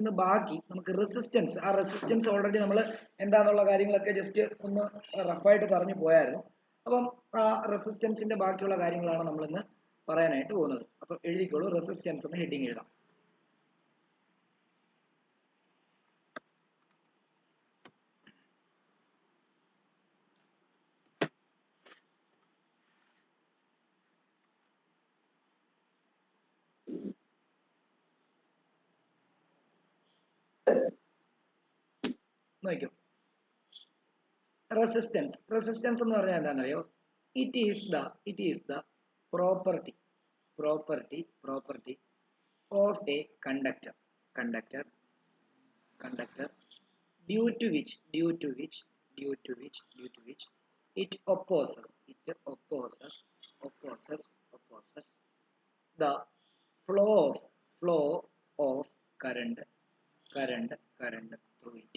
ഇന്ന് ബാക്കി നമുക്ക് റെസിസ്റ്റൻസ്, ആ റെസിസ്റ്റൻസ് ഓൾറെഡി നമ്മൾ എന്താണെന്നുള്ള കാര്യങ്ങളൊക്കെ ജസ്റ്റ് ഒന്ന് റഫായിട്ട് പറഞ്ഞു പോയായിരുന്നു. അപ്പം ആ റെസിസ്റ്റൻസിന്റെ ബാക്കിയുള്ള കാര്യങ്ങളാണ് നമ്മൾ ഇന്ന് പറയാനായിട്ട് പോകുന്നത്. അപ്പം എഴുതിക്കോളൂ, റെസിസ്റ്റൻസ് എന്ന് ഹെഡിങ് എഴുതാം. നോക്കൂ, റെസിസ്റ്റൻസ് എന്ന് പറഞ്ഞാൽ എന്താണെന്നറിയോ? It is the property of A conductor due to which it opposes the flow of current through it.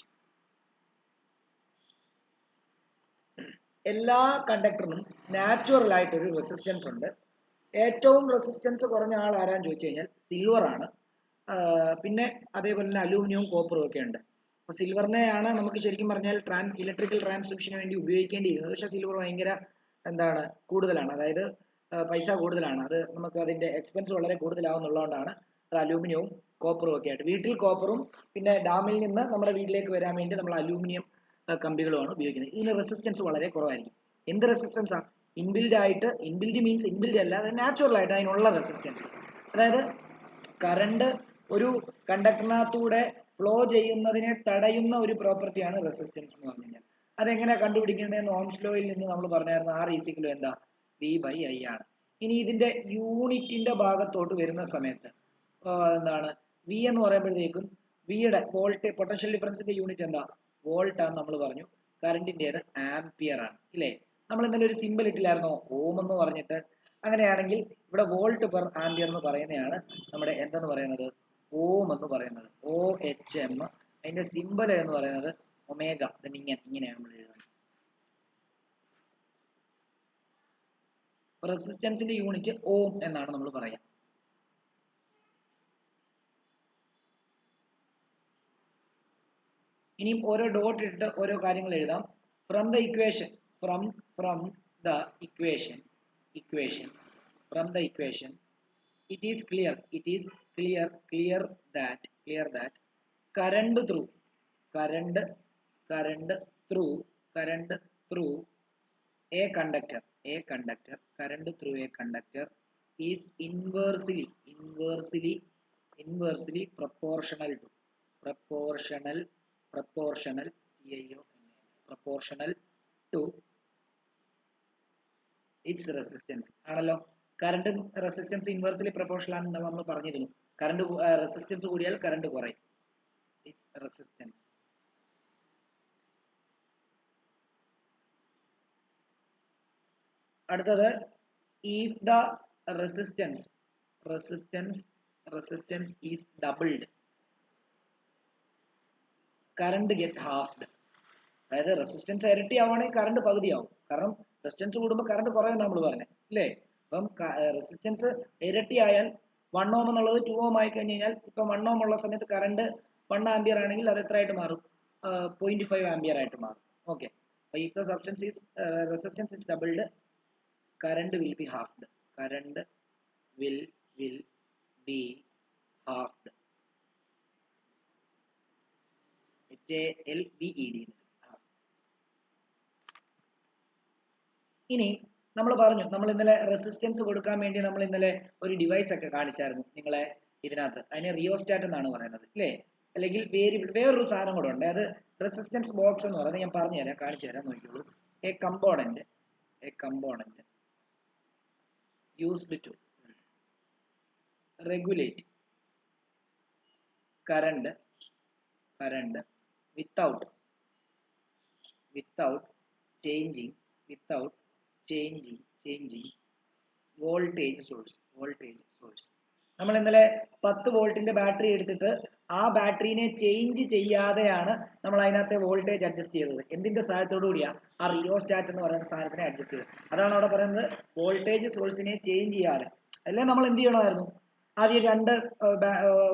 എല്ലാ കണ്ടക്ടറിനും നാച്ചുറൽ ആയിട്ട് ഒരു റെസിസ്റ്റൻസ് ഉണ്ട്. ഏറ്റവും റെസിസ്റ്റൻസ് കുറഞ്ഞ ആൾ ആരാന്ന് ചോദിച്ചു കഴിഞ്ഞാൽ സിൽവർ ആണ്. പിന്നെ അതേപോലെ തന്നെ അലൂമിനിയവും കോപ്പറും ഒക്കെ ഉണ്ട്. അപ്പോൾ സിൽവറിനെയാണ് നമുക്ക് ശരിക്കും പറഞ്ഞാൽ ഇലക്ട്രിക്കൽ ട്രാൻസ്മിഷന് വേണ്ടി ഉപയോഗിക്കേണ്ടിയിരുന്നത്. പക്ഷേ സിൽവർ ഭയങ്കര കൂടുതലാണ്, അതായത് പൈസ കൂടുതലാണ്. അത് നമുക്ക് അതിന്റെ എക്സ്പെൻസ് വളരെ കൂടുതലാവുന്നുള്ളതുകൊണ്ടാണ് അത് അലൂമിനിയവും കോപ്പറും ഒക്കെ ആയിട്ട്. വീട്ടിൽ കോപ്പറും പിന്നെ ഡാമിൽ നിന്ന് നമ്മുടെ വീട്ടിലേക്ക് വരാൻ വേണ്ടി നമ്മൾ അലൂമിനിയം കമ്പികളുമാണ് ഉപയോഗിക്കുന്നത്. ഇതിന് റെസിസ്റ്റൻസ് വളരെ കുറവായിരിക്കും. എന്ത് റെസിസ്റ്റൻസ് ആണ്? ഇൻബിൽഡ് മീൻസ് ഇൻബിൽഡ് അല്ല, അത് നാച്ചുറൽ ആയിട്ട് അതിനുള്ള റെസിസ്റ്റൻസ്. അതായത് കറണ്ട് ഒരു കണ്ടക്ടറിനകത്തൂടെ ഫ്ലോ ചെയ്യുന്നതിനെ തടയുന്ന ഒരു പ്രോപ്പർട്ടിയാണ് റെസിസ്റ്റൻസ് എന്ന് പറഞ്ഞു കഴിഞ്ഞാൽ. അതെങ്ങനെ കണ്ടുപിടിക്കേണ്ടതെന്ന് ഓംസ് ലോയിൽ നിന്ന് നമ്മൾ പറഞ്ഞായിരുന്നു. R ഈക്വൽ എന്താ? V/I ആണ്. ഇനി ഇതിന്റെ യൂണിറ്റിന്റെ ഭാഗത്തോട്ട് വരുന്ന സമയത്ത് എന്താണ് V എന്ന് പറയുമ്പോഴത്തേക്കും വിയുടെ പൊട്ടൻഷ്യൽ ഡിഫറൻസിന്റെ യൂണിറ്റ് എന്താ? വോൾട്ട് ആണ് നമ്മൾ പറഞ്ഞു. കറണ്ടിന്റേത് ആംപിയർ ആണ്, ഇല്ലേ? നമ്മൾ ഇന്നലെ ഒരു സിമ്പിൾ ഇട്ടില്ലായിരുന്നോ, ഓം എന്ന് പറഞ്ഞിട്ട്? അങ്ങനെയാണെങ്കിൽ ഇവിടെ വോൾട്ട് പെർ ആംപിയർ എന്ന് പറയുന്നതാണ് നമ്മുടെ എന്തെന്ന് പറയുന്നത്? ഓം എന്ന് പറയുന്നത്. OHM. അതിന്റെ സിമ്പിൾ എന്ന് പറയുന്നത് ഒമേഗ. ഇങ്ങനെയാണ് നമ്മൾ എഴുതുന്നത്. റെസിസ്റ്റൻസിന്റെ യൂണിറ്റ് ഓം എന്നാണ് നമ്മൾ പറയുക. ഇനിയും ഓരോ ഡോട്ട് ഇട്ട് ഓരോ കാര്യങ്ങൾ എഴുതാം. From the equation it is clear that current through a conductor is inversely proportional to its resistance. ആണല്ലോ, കറണ്ട് റെസിസ്റ്റൻസ് ഇൻവേഴ്സ്ലി പ്രൊപ്പോർഷണൽ ആണെന്ന് നമ്മൾ പറഞ്ഞിരുന്നു. കറണ്ട് റെസിസ്റ്റൻസ് കൂടിയാൽ കറണ്ട് കുറയും. It's resistance. അടുത്തത്, if the resistance is doubled, current get halved. അതായത് resistance ഇരട്ടി ആവുകയാണെങ്കിൽ കറണ്ട് പകുതിയാവും. കാരണം റെസിസ്റ്റൻസ് കൂടുമ്പോൾ കറണ്ട് കുറയും നമ്മൾ പറഞ്ഞത്, അല്ലേ? അപ്പം റെസിസ്റ്റൻസ് ഇരട്ടി ആയാൽ 1 ഓം എന്നുള്ളത് 2 ഓം ആയി കഴിഞ്ഞ് കഴിഞ്ഞാൽ, ഇപ്പം 1 ഓം ഉള്ള സമയത്ത് കറണ്ട് 1 ആംപിയർ ആണെങ്കിൽ അത് എത്ര ആയിട്ട് മാറും? 0.5 ആംപിയർ ആയിട്ട് മാറും. ഓക്കെ, അപ്പോൾ if the resistance is doubled, current will be halved. HALVED. ഇനി നമ്മൾ പറഞ്ഞു, നമ്മൾ ഇന്നലെ റെസിസ്റ്റൻസ് കൊടുക്കാൻ വേണ്ടി നമ്മൾ ഇന്നലെ ഒരു ഡിവൈസ് ഒക്കെ കാണിച്ചായിരുന്നു നിങ്ങളെ ഇതിനകത്ത്. അതിനെ റിയോസ്റ്റാറ്റ് എന്നാണ് പറയുന്നത്, അല്ലേ? അല്ലെങ്കിൽ വേറൊരു സാധനം കൂടെ ഉണ്ട്, അത് റെസിസ്റ്റൻസ് ബോക്സ് എന്ന് പറയുന്നത്. ഞാൻ പറഞ്ഞുതരാം, കാണിച്ചു തരാം, നോക്കിയോളൂ. A component used to regulate current without changing voltage source. നമ്മൾ ഇന്നലെ 10 വോൾട്ടിന്റെ ബാറ്ററി എടുത്തിട്ട് ആ ബാറ്ററിനെ ചേഞ്ച് ചെയ്യാതെയാണ് നമ്മൾ അതിനകത്തെ വോൾട്ടേജ് അഡ്ജസ്റ്റ് ചെയ്തത്. എന്തിന്റെ സഹായത്തോടു കൂടിയാ? ആ റിയോസ്റ്റാറ്റ് എന്ന് പറയുന്ന സാധനത്തിനെ അഡ്ജസ്റ്റ് ചെയ്തത്. അതാണ് അവിടെ പറയുന്നത് വോൾട്ടേജ് സോഴ്സിനെ ചേഞ്ച് ചെയ്യാതെ. അല്ലേ നമ്മൾ എന്ത് ചെയ്യണമായിരുന്നു? ആദ്യം 2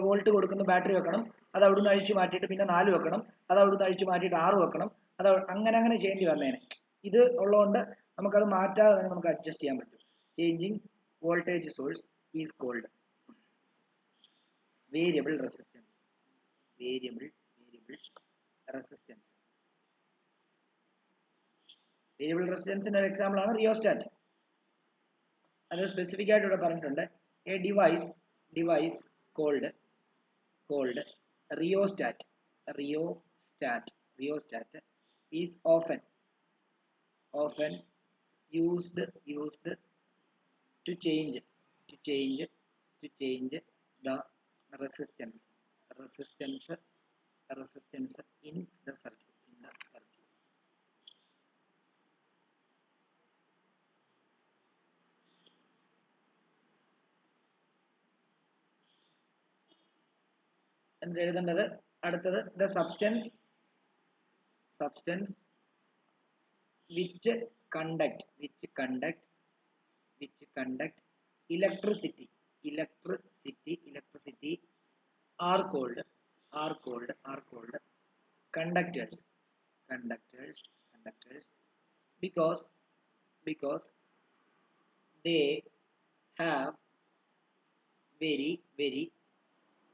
വോൾട്ട് കൊടുക്കുന്ന ബാറ്ററി വെക്കണം. അത് അവിടുന്ന് അഴിച്ചു മാറ്റിയിട്ട് പിന്നെ 4 വെക്കണം. അത് അവിടുന്ന് അഴിച്ചു മാറ്റിയിട്ട് 6 വെക്കണം. അത് അങ്ങനെ ചെയ്യേണ്ടി വന്നേനെ. ഇത് ഉള്ളതുകൊണ്ട് നമുക്കത് മാറ്റാതെ തന്നെ നമുക്ക് അഡ്ജസ്റ്റ് ചെയ്യാൻ പറ്റും. Changing voltage source is called variable resistance. Variable resistance. Variable റെസിസ്റ്റൻസിന്റെ ഒരു എക്സാമ്പിൾ ആണ് റിയോസ്റ്റാറ്റ്. അത് സ്പെസിഫിക് ആയിട്ട് ഇവിടെ പറഞ്ഞിട്ടുണ്ട്. A device called rheostat is often used to change the resistance in the circuit. എന്ത് എഴുതേണ്ടത്? അടുത്തത് the substance which conduct electricity are called conductors because they have very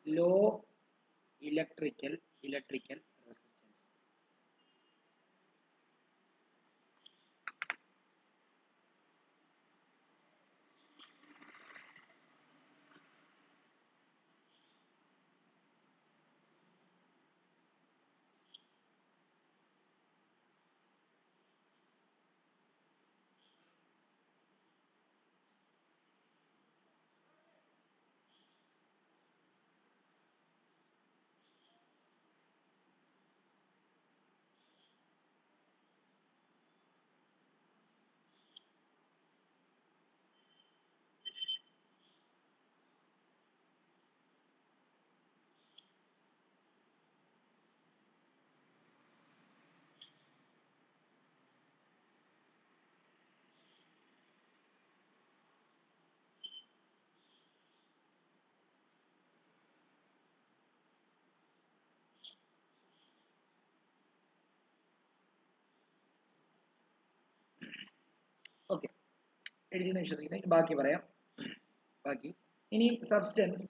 low electrical resistance. Okay, എഴുതിയെന്ന് വിശ്വസിക്കുന്നു. ബാക്കി പറയാം. ഇനി substance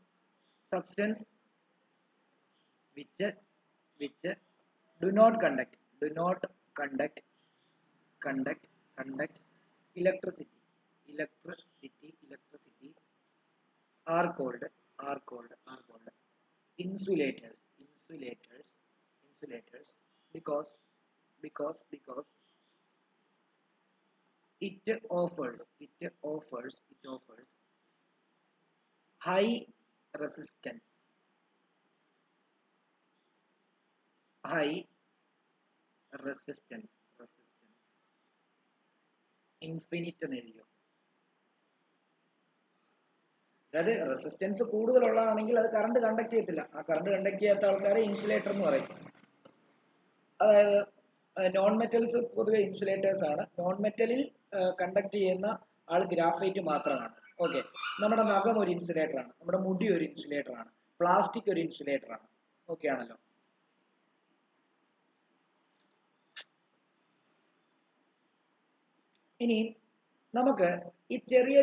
which do not conduct electricity are called insulators because it offers high resistance infinite എന്ന് എഴുതിയോ? അതായത് resistance കൂടുതലുള്ളതാണെങ്കിൽ അത് current conduct ചെയ്യത്തില്ല. ആ കറണ്ട് കണ്ടക്ട് ചെയ്യാത്ത ആൾക്കാരെ ഇൻസുലേറ്റർ എന്ന് പറയും. അതായത് നോൺ മെറ്റൽസ് പൊതുവെ ഇൻസുലേറ്റേഴ്സ് ആണ്. നോൺ മെറ്റലിൽ കണ്ടക്ട് ചെയ്യുന്ന ആൾ ഗ്രാഫൈറ്റ് മാത്രമാണ്. ഓക്കെ, നമ്മുടെ നഖം ഒരു ഇൻസുലേറ്റർ ആണ്, നമ്മുടെ മുടി ഒരു ഇൻസുലേറ്റർ ആണ്, പ്ലാസ്റ്റിക് ഒരു ഇൻസുലേറ്റർ ആണ്. ഓക്കെ ആണല്ലോ. ഇനി നമുക്ക് ഈ ചെറിയ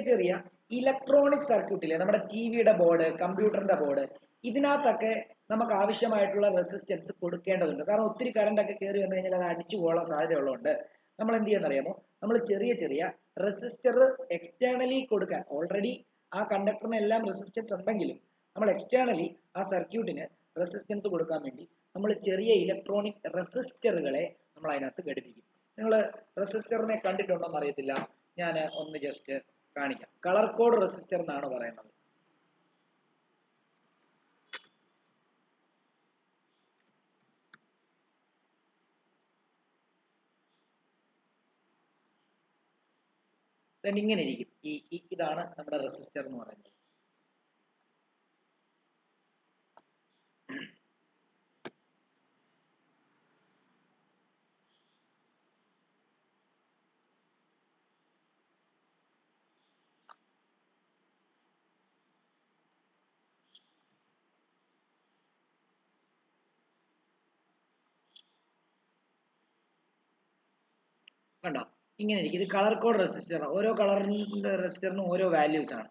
ഇലക്ട്രോണിക് സർക്യൂട്ടിലെ നമ്മുടെ ടിവിയുടെ ബോർഡ്, കമ്പ്യൂട്ടറിന്റെ ബോർഡ്, ഇതിനകത്തൊക്കെ നമുക്ക് ആവശ്യമായിട്ടുള്ള റെസിസ്റ്റൻസ് കൊടുക്കേണ്ടതുണ്ട്. കാരണം ഒത്തിരി കറണ്ട് ഒക്കെ കയറി വന്നു കഴിഞ്ഞാൽ അത് അടിച്ചു പോകാൻ സാധ്യത ഉള്ളതുകൊണ്ട് നമ്മൾ എന്ത് ചെയ്യുന്നറിയാമോ? നമ്മൾ ചെറിയ റെസിസ്റ്റർ എക്സ്റ്റേണലി കൊടുക്കാൻ, ഓൾറെഡി ആ കണ്ടക്ടറിന് എല്ലാം റെസിസ്റ്റൻസ് ഉണ്ടെങ്കിലും നമ്മൾ എക്സ്റ്റേണലി ആ സർക്യൂട്ടിന് റെസിസ്റ്റൻസ് കൊടുക്കാൻ വേണ്ടി നമ്മൾ ചെറിയ ഇലക്ട്രോണിക് റെസിസ്റ്ററുകളെ നമ്മൾ അതിനകത്ത് ഘടിപ്പിക്കും. നിങ്ങൾ റെസിസ്റ്ററിനെ കണ്ടിട്ടുണ്ടോ എന്ന് അറിയത്തില്ല, ഞാൻ ഒന്ന് ജസ്റ്റ് കാണിക്കാം. കളർ കോഡ് റെസിസ്റ്റർ എന്നാണ് പറയുന്നത്. ഇങ്ങനെ ഇരിക്കും. ഇതാണ് നമ്മുടെ റെസിസ്റ്റർ എന്ന് പറയുന്നത്. കണ്ടോ ഇങ്ങനെ ഇരിക്കും. ഇത് കളർ കോഡ് റെസിസ്റ്റർ, ഓരോ കളറിന്റെ റെസിസ്റ്ററിനും ഓരോ വാല്യൂസ് ആണ്.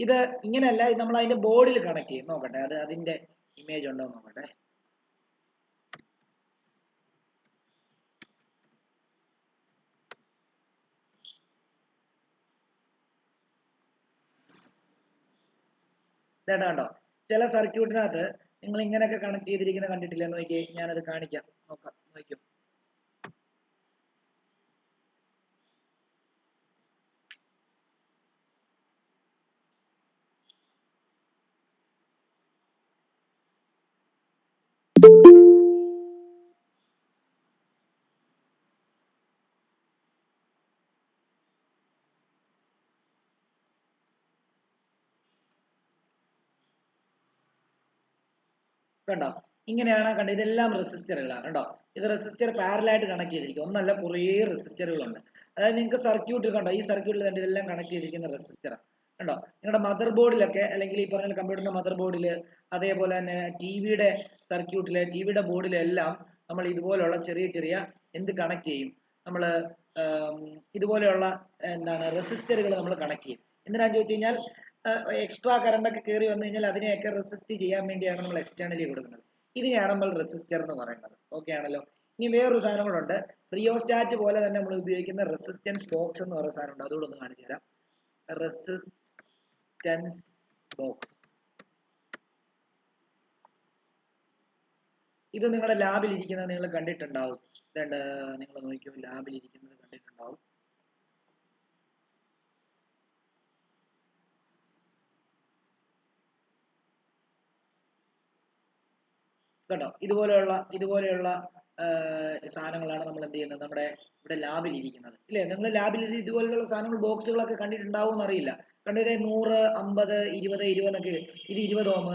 ഇത് ഇങ്ങനെയല്ല, ഇത് നമ്മൾ അതിന്റെ ബോർഡിൽ കണക്ട് ചെയ്യും. നോക്കട്ടെ അത് അതിന്റെ ഇമേജ് ഉണ്ടോ നോക്കട്ടെ. ഇതേട്ടാ കണ്ടോ, ചില സർക്യൂട്ടിനകത്ത് നിങ്ങൾ ഇങ്ങനെയൊക്കെ കണക്ട് ചെയ്തിരിക്കുന്നത് കണ്ടിട്ടില്ല. നോക്കിയേ, ഞാനത് കാണിക്കാം, നോക്കാം, നോക്കിയോ. കണ്ടോ ഇങ്ങനെയാണ് കണ്ടോ, ഇതെല്ലാം റെസിസ്റ്ററുകളാണ് കണ്ടോ. ഇത് റെസിസ്റ്റർ പാരലായിട്ട് കണക്ട് ചെയ്തിരിക്കും, ഒന്നല്ല കുറേ റെസിസ്റ്ററുകളുണ്ട്. അതായത് നിങ്ങൾക്ക് സർക്യൂട്ട് കണ്ടോ, ഈ സർക്യൂട്ടിൽ കണ്ട് ഇതെല്ലാം കണക്ട് ചെയ്തിരിക്കുന്ന റെസിസ്റ്ററാണ് കണ്ടോ. നിങ്ങളുടെ മദർ ബോർഡിലൊക്കെ, അല്ലെങ്കിൽ ഈ പറഞ്ഞ കമ്പ്യൂട്ടറിന്റെ മദർ ബോർഡിൽ, അതേപോലെ തന്നെ ടിവിയുടെ സർക്യൂട്ടിലെ ടിവിയുടെ ബോർഡിലെല്ലാം നമ്മൾ ഇതുപോലുള്ള ചെറിയ ചെറിയ എന്ത് കണക്ട് ചെയ്യും, നമ്മൾ ഇതുപോലെയുള്ള എന്താണ് റെസിസ്റ്ററുകൾ നമ്മൾ കണക്ട് ചെയ്യും. എന്തിനാന്ന് ചോദിച്ചു കഴിഞ്ഞാൽ എക്സ്ട്രാ കറണ്ട് ഒക്കെ കയറി വന്നു കഴിഞ്ഞാൽ അതിനെയൊക്കെ റെസിസ്റ്റ് ചെയ്യാൻ വേണ്ടിയാണ് നമ്മൾ എക്സ്റ്റേണലി കൊടുക്കുന്നത്. ഇതിനെയാണ് നമ്മൾ റെസിസ്റ്റർ എന്ന് പറയുന്നത്. ഓക്കെ ആണല്ലോ. ഇനി വേറൊരു സാധനം കൂടെ ഉണ്ട്, റിയോസ്റ്റാറ്റ് പോലെ തന്നെ നമ്മൾ ഉപയോഗിക്കുന്ന റെസിസ്റ്റൻസ് ബോക്സ് എന്ന് പറയുന്ന സാധനം ഉണ്ട്. അതുകൂടെ ഒന്ന് കാണിച്ചു തരാം. റെസിസ്റ്റൻസ് ബോക്സ്, ഇത് നിങ്ങളുടെ ലാബിൽ ഇരിക്കുന്നത് നിങ്ങൾ കണ്ടിട്ടുണ്ടാവും. നിങ്ങൾ നോക്കിയോ, ലാബിൽ ഇരിക്കുന്നത് കണ്ടിട്ടുണ്ടാവും. കേട്ടോ, ഇതുപോലെയുള്ള സാധനങ്ങളാണ് നമ്മൾ എന്ത് ചെയ്യുന്നത്, നമ്മുടെ ഇവിടെ ലാബിൽ ഇരിക്കുന്നത് ഇല്ലേ. നിങ്ങൾ ലാബിൽ ഇതുപോലെയുള്ള സാധനങ്ങൾ ബോക്സുകളൊക്കെ കണ്ടിട്ടുണ്ടാവും എന്നറിയില്ല. കണ്ടു, ഇതേ 100, 50, 20, 20 എന്നൊക്കെ. ഇത് 20 ഓം.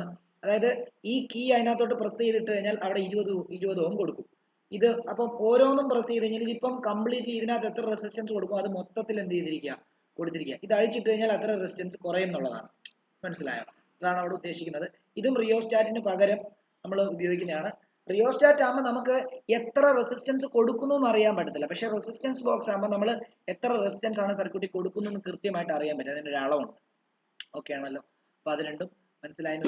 അതായത് ഈ കീ അതിനകത്തോട്ട് പ്രസ് ചെയ്തിട്ട് കഴിഞ്ഞാൽ അവിടെ 20 ഓം കൊടുക്കും. ഇത് അപ്പം ഓരോന്നും പ്രസ് ചെയ്ത് കഴിഞ്ഞാൽ ഇതിപ്പം കംപ്ലീറ്റ്ലി ഇതിനകത്ത് എത്ര റെസിസ്റ്റൻസ് കൊടുക്കും അത് മൊത്തത്തിൽ എന്ത് ചെയ്തിരിക്കുക, കൊടുത്തിരിക്കുക. ഇത് അഴിച്ചിട്ട് കഴിഞ്ഞാൽ അത്ര റെസിസ്റ്റൻസ് കുറയും എന്നുള്ളതാണ്. മനസ്സിലായോ? അതാണ് അവിടെ ഉദ്ദേശിക്കുന്നത്. ഇതും റിയോസ്റ്റാറ്റിന് പകരം നമ്മൾ ഉപയോഗിക്കുന്നതാണ്. റിയോസ്റ്റാറ്റ് ആകുമ്പോൾ നമുക്ക് എത്ര റെസിസ്റ്റൻസ് കൊടുക്കുന്നു എന്ന് അറിയാൻ പറ്റത്തില്ല. പക്ഷേ റെസിസ്റ്റൻസ് ബോക്സ് ആകുമ്പോൾ നമ്മൾ എത്ര റെസിസ്റ്റൻസ് ആണ് സർക്യൂട്ടിൽ കൊടുക്കുന്നത് കൃത്യമായിട്ട് അറിയാൻ പറ്റും. അതിനൊരു അളവുണ്ട്. ഓക്കെ ആണല്ലോ. അപ്പൊ അത് രണ്ടും മനസ്സിലായെന്ന്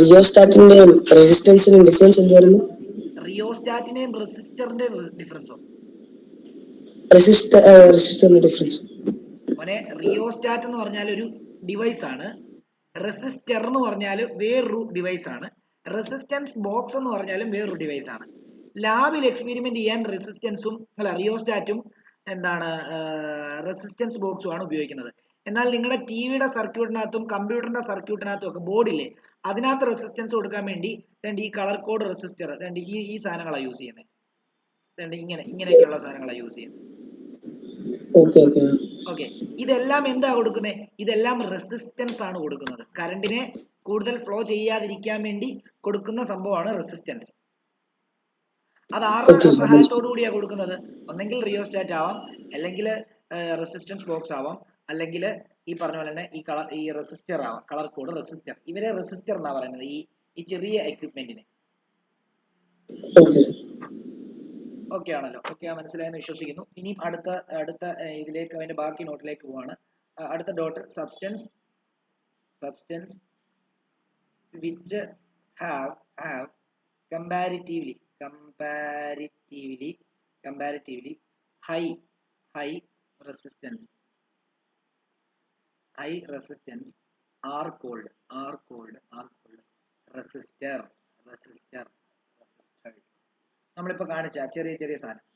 റിയോസ്റ്റാറ്റിന്റെയും റെസിസ്റ്റൻസിനും ഡിഫറൻസ് എന്തായിരുന്നു? റിയോസ്റ്റാറ്റിന്റെയും റെസിസ്റ്ററിന്റെ ഡിഫറൻസോ? റെസിസ്റ്ററിന്റെ ഡിഫറൻസ് മോനെ, റിയോസ്റ്റാറ്റ് എന്ന് പറഞ്ഞാൽ ഒരു ഡിവൈസ് ആണ്. റെസിസ്റ്റർ എന്ന് പറഞ്ഞാൽ വേറൊരു ഡിവൈസ് ആണ്. റെസിസ്റ്റൻസ് ബോക്സ് എന്ന് പറഞ്ഞാലും വേറൊരു ഡിവൈസ് ആണ്. ലാബിൽ എക്സ്പെരിമെന്റ് ചെയ്യാൻ റെസിസ്റ്റൻസും റിയോസ്റ്റാറ്റും എന്താണ് റെസിസ്റ്റൻസ് ബോക്സും ആണ് ഉപയോഗിക്കുന്നത്. എന്നാൽ നിങ്ങളുടെ ടിവിയുടെ സർക്യൂട്ടിനകത്തും കമ്പ്യൂട്ടറിന്റെ സർക്യൂട്ടിനകത്തും ഒക്കെ ബോർഡില്ലേ, അതിനകത്ത് റെസിസ്റ്റൻസ് കൊടുക്കാൻ വേണ്ടി ഈ കളർ കോഡ് റെസിസ്റ്റർ ഈ സാധനങ്ങളാണ് യൂസ് ചെയ്യുന്നത്. ഇങ്ങനെയൊക്കെയുള്ള സാധനങ്ങളാണ് യൂസ് ചെയ്യുന്നത്. ഓക്കെ, ഇതെല്ലാം എന്താ കൊടുക്കുന്നത്? ഇതെല്ലാം റെസിസ്റ്റൻസ് ആണ് കൊടുക്കുന്നത്. കറണ്ടിനെ കൂടുതൽ ഫ്ലോ ചെയ്യാതിരിക്കാൻ വേണ്ടി കൊടുക്കുന്ന സംഭവമാണ് റെസിസ്റ്റൻസ്. അത് ആരുടെ സഹായത്തോടു കൂടിയാണ് കൊടുക്കുന്നത്? ഒന്നെങ്കിൽ റിയോസ്റ്റാറ്റ് ആവാം, അല്ലെങ്കിൽ റെസിസ്റ്റൻസ് ബോക്സ് ആവാം, അല്ലെങ്കിൽ ഈ പറഞ്ഞ പോലെ തന്നെ ഈ റെസിസ്റ്റർ ആവാം, കളർ കോഡ് റെസിസ്റ്റർ. ഇവരെ റെസിസ്റ്റർ എന്നാ പറയുന്നത് ഈ ചെറിയ എക്വിപ്മെന്റിന്. ഓക്കെ ആണല്ലോ. ഓക്കെ, മനസ്സിലായെന്ന് വിശ്വസിക്കുന്നു. ഇനിയും അടുത്ത ഇതിലേക്ക് അതിന്റെ ബാക്കി നോട്ടിലേക്ക് പോവാണ്. അടുത്ത dot substance which have comparatively high resistance are called resistors. നമ്മളിപ്പോ കാണിച്ച ചെറിയ ചെറിയ സാധനം.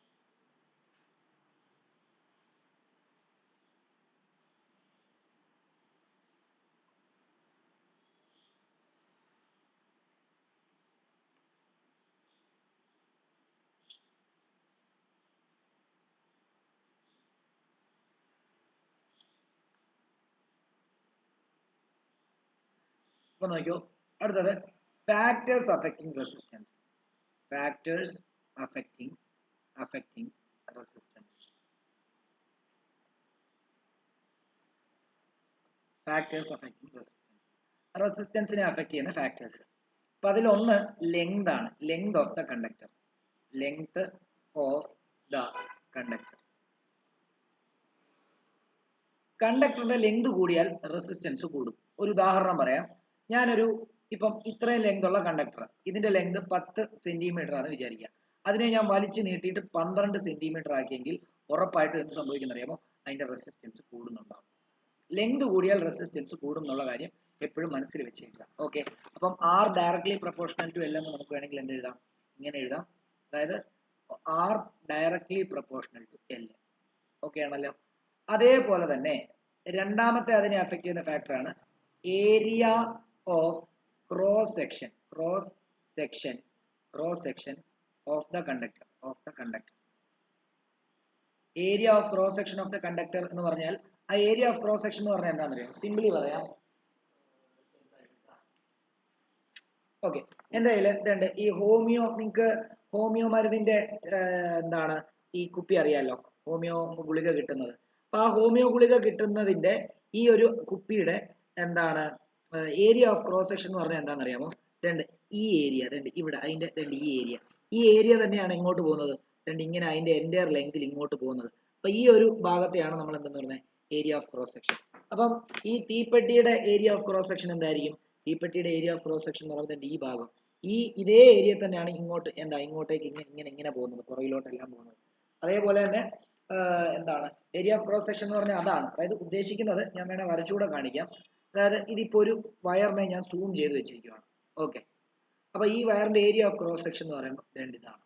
അപ്പൊ നോക്കിയോ, അടുത്തത് factors affecting resistance. Factors affecting resistance. Factors affecting resistance, റെസിസ്റ്റൻസിനെ അഫക്ട് ചെയ്യുന്ന ഫാക്ടേഴ്സ്. അപ്പൊ അതിലൊന്ന് ലെങ്ത് ആണ്. Length of the conductor. Length of the conductor. കണ്ടക്ടറിന്റെ ലെങ്ത് കൂടിയാൽ റെസിസ്റ്റൻസ് കൂടും. ഒരു ഉദാഹരണം പറയാം. ഞാനൊരു ഇപ്പം ഇത്രയും ലെങ്ത് ഉള്ള കണ്ടക്ടർ, ഇതിന്റെ ലെങ്ത് 10 സെന്റിമീറ്റർ ആണെന്ന് വിചാരിക്കുക. അതിനെ ഞാൻ വലിച്ചു നീട്ടിയിട്ട് 12 സെന്റിമീറ്റർ ആക്കിയെങ്കിൽ ഉറപ്പായിട്ടും എന്ത് സംഭവിക്കുന്ന അറിയാമോ? അതിന്റെ റെസിസ്റ്റൻസ് കൂടുന്നുണ്ടാവും. ലെങ്ത് കൂടിയാൽ റെസിസ്റ്റൻസ് കൂടും എന്നുള്ള കാര്യം എപ്പോഴും മനസ്സിൽ വെച്ചേക്കുക. ഓക്കെ, അപ്പം R directly proportional to L എന്ന് നമുക്ക് വേണമെങ്കിൽ എന്ത് എഴുതാം? ഇങ്ങനെ എഴുതാം. അതായത് R directly proportional to L. Okay ആണല്ലോ. അതേപോലെ തന്നെ രണ്ടാമത്തെ അതിനെ അഫക്ട് ചെയ്യുന്ന ഫാക്ടറാണ് area of cross section of the conductor. Area of cross section of the conductor എന്ന് പറഞ്ഞാൽ ആ ഏരിയ ഓഫ് ക്രോസ് സെക്ഷൻ എന്ന് പറഞ്ഞാൽ എന്താണെന്ന് അറിയാം? സിംപ്ലി പറയാം. ഓക്കെ, എന്തായാലും ഇതുണ്ട്. ഈ നിങ്ങൾക്ക് ഹോമിയോ മരുന്നിന്റെ എന്താണ് ഈ കുപ്പി അറിയാലോ, ഹോമിയോ ഗുളിക കിട്ടുന്നത്. അപ്പൊ ആ ഹോമിയോ ഗുളിക കിട്ടുന്നതിന്റെ ഈ ഒരു കുപ്പിയുടെ എന്താണ് ഏരിയ ഓഫ് ക്രോസ് സെക്ഷൻ എന്ന് പറഞ്ഞാൽ എന്താണെന്ന് അറിയാമോ? ഇതുണ്ട്, ഈ ഏരിയ ഇതുണ്ട് ഇവിടെ, അതിന്റെ ഇതുണ്ട് ഈ ഏരിയ തന്നെയാണ് ഇങ്ങോട്ട് പോകുന്നത്. ഇതുണ്ട് ഇങ്ങനെ അതിന്റെ എൻറ്റയർ ലെങ്തിൽ ഇങ്ങോട്ട് പോകുന്നത്. അപ്പൊ ഈ ഒരു ഭാഗത്തെയാണ് നമ്മൾ എന്തെന്ന് പറയുന്നത്? Area of cross section. അപ്പം ഈ തീപ്പെട്ടിയുടെ ഏരിയ ഓഫ് ക്രോസ് സെക്ഷൻ എന്തായിരിക്കും? തീപ്പെട്ടിയുടെ ഏരിയ ഓഫ് ക്രോസ് സെക്ഷൻ എന്ന് പറയുന്നത് ഈ ഭാഗം, ഇതേ ഏരിയ തന്നെയാണ് ഇങ്ങോട്ടേക്ക് ഇങ്ങനെ പോകുന്നത്, പുറകിലോട്ടെല്ലാം പോകുന്നത്. അതേപോലെ തന്നെ എന്താണ് ഏരിയ ഓഫ് ക്രോസ് സെക്ഷൻ എന്ന് പറഞ്ഞാൽ അതാണ്. അതായത് ഉദ്ദേശിക്കുന്നത് ഞാൻ വേണേ വരച്ചുകൂടെ കാണിക്കാം. അതായത് ഇതിപ്പോ ഒരു വയറിനെ ഞാൻ സൂം ചെയ്ത് വെച്ചിരിക്കുകയാണ്. ഓക്കെ, അപ്പൊ ഈ വയറിന്റെ ഏരിയ ഓഫ് ക്രോസ് സെക്ഷൻ എന്ന് പറയുമ്പോൾ ഇതാണ്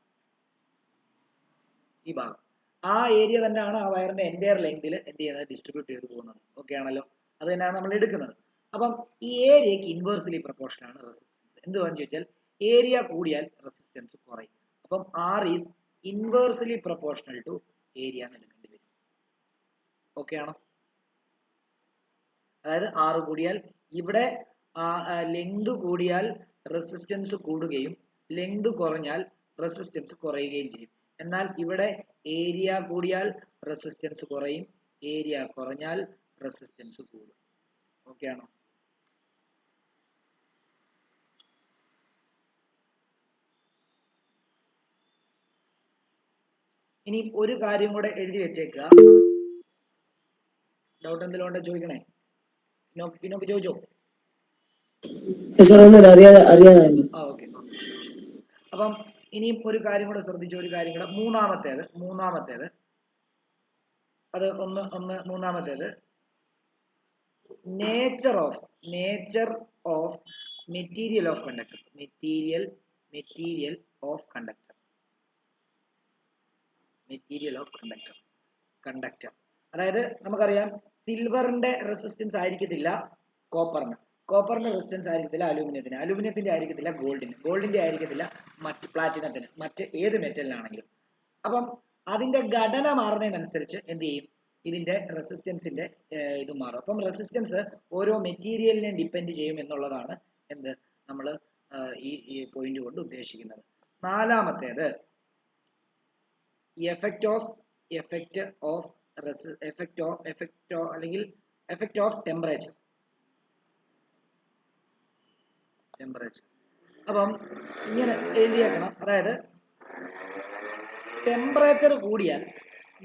ഈ ഭാഗം. ആ ഏരിയ തന്നെയാണ് ആ വയറിന്റെ എൻറ്റയർ ലെങ്തിൽ എന്ത് ചെയ്യുന്നത്? ഡിസ്ട്രിബ്യൂട്ട് ചെയ്ത് പോകുന്നത്. ഓക്കെ ആണല്ലോ. അത് തന്നെയാണ് നമ്മൾ എടുക്കുന്നത്. അപ്പം ഈ ഏരിയക്ക് ഇൻവേഴ്സ്ലി പ്രൊപ്പോർഷണൽ ആണ് റെസിസ്റ്റൻസ്. എന്തുവാണെന്ന് ചോദിച്ചാൽ ഏരിയ കൂടിയാൽ റെസിസ്റ്റൻസ് കുറയും. അപ്പം R is inversely proportional to area എന്ന് എടുക്കേണ്ടി വരും. ഓക്കെ ആണോ? അതായത് ആർ കൂടിയാൽ ഇവിടെ ലെങ്ത് കൂടിയാൽ റെസിസ്റ്റൻസ് കൂടുകയും ലെങ്ത് കുറഞ്ഞാൽ റെസിസ്റ്റൻസ് കുറയുകയും ചെയ്യും. എന്നാൽ ഇവിടെ ഏരിയ കൂടിയാൽ റെസിസ്റ്റൻസ് കുറയും, ഏരിയ കുറഞ്ഞാൽ റെസിസ്റ്റൻസ് കൂടും. ഓക്കെ ആണോ? ഇനി ഒരു കാര്യം കൂടെ എഴുതി വെച്ചേക്കുക. ഡൗട്ട് എന്തെങ്കിലും ഉണ്ടോ ചോദിക്കണേ? ഇനോക്ക് ചോദിച്ചോ? ഓക്കെ. അപ്പം ഇനിയും ഒരു കാര്യം കൂടെ ശ്രദ്ധിച്ചു. ഒരു കാര്യം കൂടെ, മൂന്നാമത്തേത് അത് മൂന്നാമത്തേത് nature of material of conductor. അതായത് നമുക്കറിയാം സിൽവറിന്റെ റെസിസ്റ്റൻസ് ആയിരിക്കത്തില്ല കോപ്പറിന്റെ റെസിസ്റ്റൻസ് ആയിരിക്കത്തില്ല അലൂമിനിയത്തിന്റെ ആയിരിക്കത്തില്ല ഗോൾഡിന്റെ ആയിരിക്കത്തില്ല മറ്റ് പ്ലാറ്റിനത്തിന്, മറ്റ് ഏത് മെറ്റലിനാണെങ്കിലും. അപ്പം അതിന്റെ ഘടന മാറുന്നതിനനുസരിച്ച് എന്ത് ചെയ്യും? ഇതിന്റെ റെസിസ്റ്റൻസിന്റെ ഇത് മാറും. അപ്പം റെസിസ്റ്റൻസ് ഓരോ മെറ്റീരിയലിനെ ഡിപ്പെൻഡ് ചെയ്യും എന്നുള്ളതാണ് എന്ത് നമ്മൾ ഈ പോയിന്റ് കൊണ്ട് ഉദ്ദേശിക്കുന്നത്. നാലാമത്തേത് എഫക്റ്റ് ഓഫ് ടെമ്പറേച്ചർ. അപ്പം ഇങ്ങനെ എഴുതിയേക്കണം. അതായത് ടെമ്പറേച്ചർ കൂടിയാൽ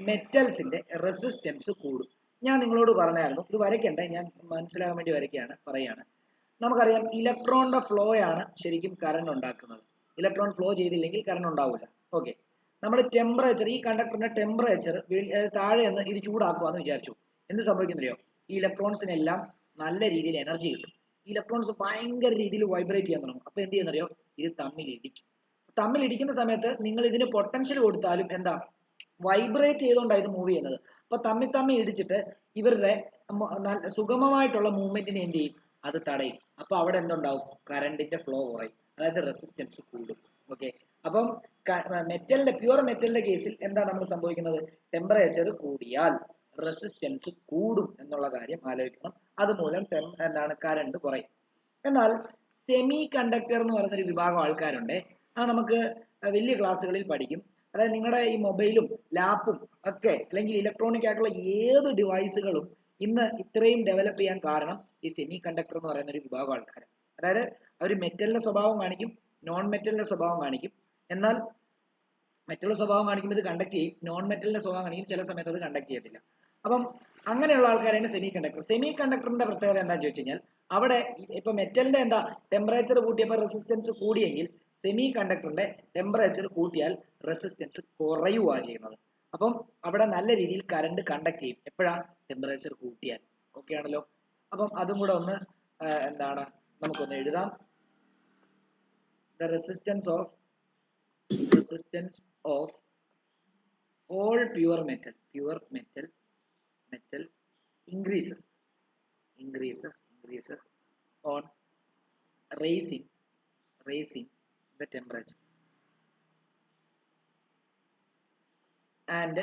മെറ്റൽസിന്റെ റെസിസ്റ്റൻസ് കൂടും. ഞാൻ നിങ്ങളോട് പറഞ്ഞായിരുന്നു, ഇത് വരയ്ക്കണ്ടേ, ഞാൻ മനസ്സിലാകാൻ വേണ്ടി പറയാണ്. നമുക്കറിയാം ഇലക്ട്രോണിന്റെ ഫ്ലോ ആണ് ശരിക്കും കറണ്ട് ഉണ്ടാക്കുന്നത്. ഇലക്ട്രോൺ ഫ്ലോ ചെയ്തില്ലെങ്കിൽ കറണ്ട് ഉണ്ടാവില്ല. ഓക്കെ, നമ്മൾ ടെമ്പറേച്ചർ, ഈ കണ്ടക്ടറിന്റെ ടെമ്പറേച്ചർ താഴെ നിന്ന് ഇത് ചൂടാക്കുവാന്ന് വിചാരിച്ചു. എന്ത് സംഭവിക്കുന്നറിയോ? ഈ ഇലക്ട്രോൺസിനെല്ലാം നല്ല രീതിയിൽ എനർജി കിട്ടും. ഇലക്ട്രോൺസ് ഭയങ്കര രീതിയിൽ വൈബ്രേറ്റ് ചെയ്യാൻ തുടങ്ങും. അപ്പൊ എന്ത് ചെയ്യുന്നറിയോ? ഇത് തമ്മിലിടിക്കുന്ന സമയത്ത് നിങ്ങൾ ഇതിന് പൊട്ടൻഷ്യൽ കൊടുത്താലും എന്താ വൈബ്രേറ്റ് ചെയ്തുകൊണ്ടാണ് ഇത് മൂവ് ചെയ്യുന്നത്. അപ്പൊ തമ്മിൽ ഇടിച്ചിട്ട് ഇവരുടെ സുഗമമായിട്ടുള്ള മൂവ്മെന്റിനെ എന്ത് ചെയ്യും? അത് തടയും. അപ്പൊ അവിടെ എന്തുണ്ടാവും? കറണ്ടിന്റെ ഫ്ലോ കുറയും, അതായത് റെസിസ്റ്റൻസ് കൂടും. ഓക്കെ, അപ്പം പ്യുവർ മെറ്റലിന്റെ കേസിൽ എന്താ നമ്മൾ സംഭവിക്കുന്നത്? ടെമ്പറേച്ചർ കൂടിയാൽ റെസിസ്റ്റൻസ് കൂടും എന്നുള്ള കാര്യം ആലോചിക്കണം. അതുമൂലം കറണ്ട് കുറയും. എന്നാൽ സെമി കണ്ടക്ടർ എന്ന് പറയുന്നൊരു വിഭാഗം ആൾക്കാരുണ്ട്. അത് നമുക്ക് വലിയ ക്ലാസ്സുകളിൽ പഠിക്കും. അതായത് നിങ്ങളുടെ ഈ മൊബൈലും ലാപ്പും ഒക്കെ, അല്ലെങ്കിൽ ഇലക്ട്രോണിക് ആയിട്ടുള്ള ഏത് ഡിവൈസുകളും ഇന്ന് ഇത്രയും ഡെവലപ്പ് ചെയ്യാൻ കാരണം ഈ സെമി കണ്ടക്ടർ എന്ന് പറയുന്ന ഒരു വിഭാഗം ആൾക്കാർ. അതായത് അവർ മെറ്റലിന്റെ സ്വഭാവം കാണിക്കും, നോൺ മെറ്റലിന്റെ സ്വഭാവം കാണിക്കും. എന്നാൽ മെറ്റൽ സ്വഭാവം കാണിക്കുമ്പോൾ ഇത് കണ്ടക്ട് ചെയ്യും, നോൺ മെറ്റലിന്റെ സ്വഭാവം കാണിക്കും ചില സമയത്ത് അത് കണ്ടക്ട് ചെയ്യത്തില്ല. അപ്പം അങ്ങനെയുള്ള ആൾക്കാരാണ് സെമി കണ്ടക്ടർ. സെമി കണ്ടക്ടറിന്റെ പ്രത്യേകത എന്താണെന്ന് ചോദിച്ചു കഴിഞ്ഞാൽ അവിടെ ഇപ്പൊ മെറ്റലിന്റെ എന്താ ടെമ്പറേച്ചർ കൂട്ടിയപ്പോൾ റെസിസ്റ്റൻസ് കൂടിയെങ്കിൽ സെമി കണ്ടക്ടറിന്റെ ടെമ്പറേച്ചർ കൂട്ടിയാൽ റെസിസ്റ്റൻസ് കുറയുക ചെയ്യുന്നത്. അപ്പം അവിടെ നല്ല രീതിയിൽ കറണ്ട് കണ്ടക്ട് ചെയ്യും എപ്പോഴാ ടെമ്പറേച്ചർ കൂട്ടിയാൽ. ഓക്കെ ആണല്ലോ. അപ്പം അതും കൂടെ ഒന്ന് എന്താണ് നമുക്കൊന്ന് എഴുതാം. The resistance of all pure metal increases on raising the temperature and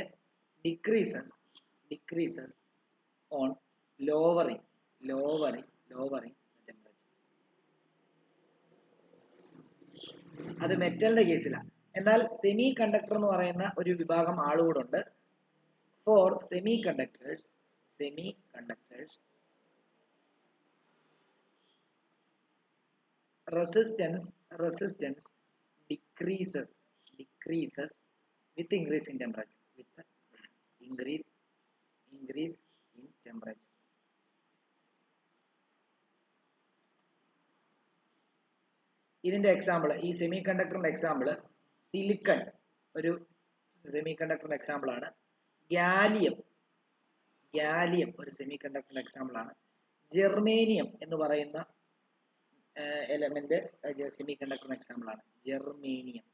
decreases on lowering the temperature. അത് മെറ്റലിന്റെ കേസിലാണ്. എന്നാൽ സെമി കണ്ടക്ടർ എന്ന് പറയുന്ന ഒരു വിഭാഗം ആളുകൂടുണ്ട്. For semiconductors resistance decreases with increase in temperature. Increase in temperature. ഇതിന്റെ example, ഈ സെമി കണ്ടക്ടറിന്റെ എക്സാമ്പിൾ സിലിക്കൺ ഒരു സെമി കണ്ടക്ടറിന്റെ എക്സാമ്പിൾ ആണ്. ഗാലിയം ഒരു സെമി കണ്ടക്ടറിന്റെ എക്സാമ്പിൾ ആണ്. ജെർമേനിയം എന്ന് പറയുന്ന എലമെന്റ് സെമി കണ്ടക്ടറിന്റെ എക്സാമ്പിൾ ആണ്. ജെർമേനിയം.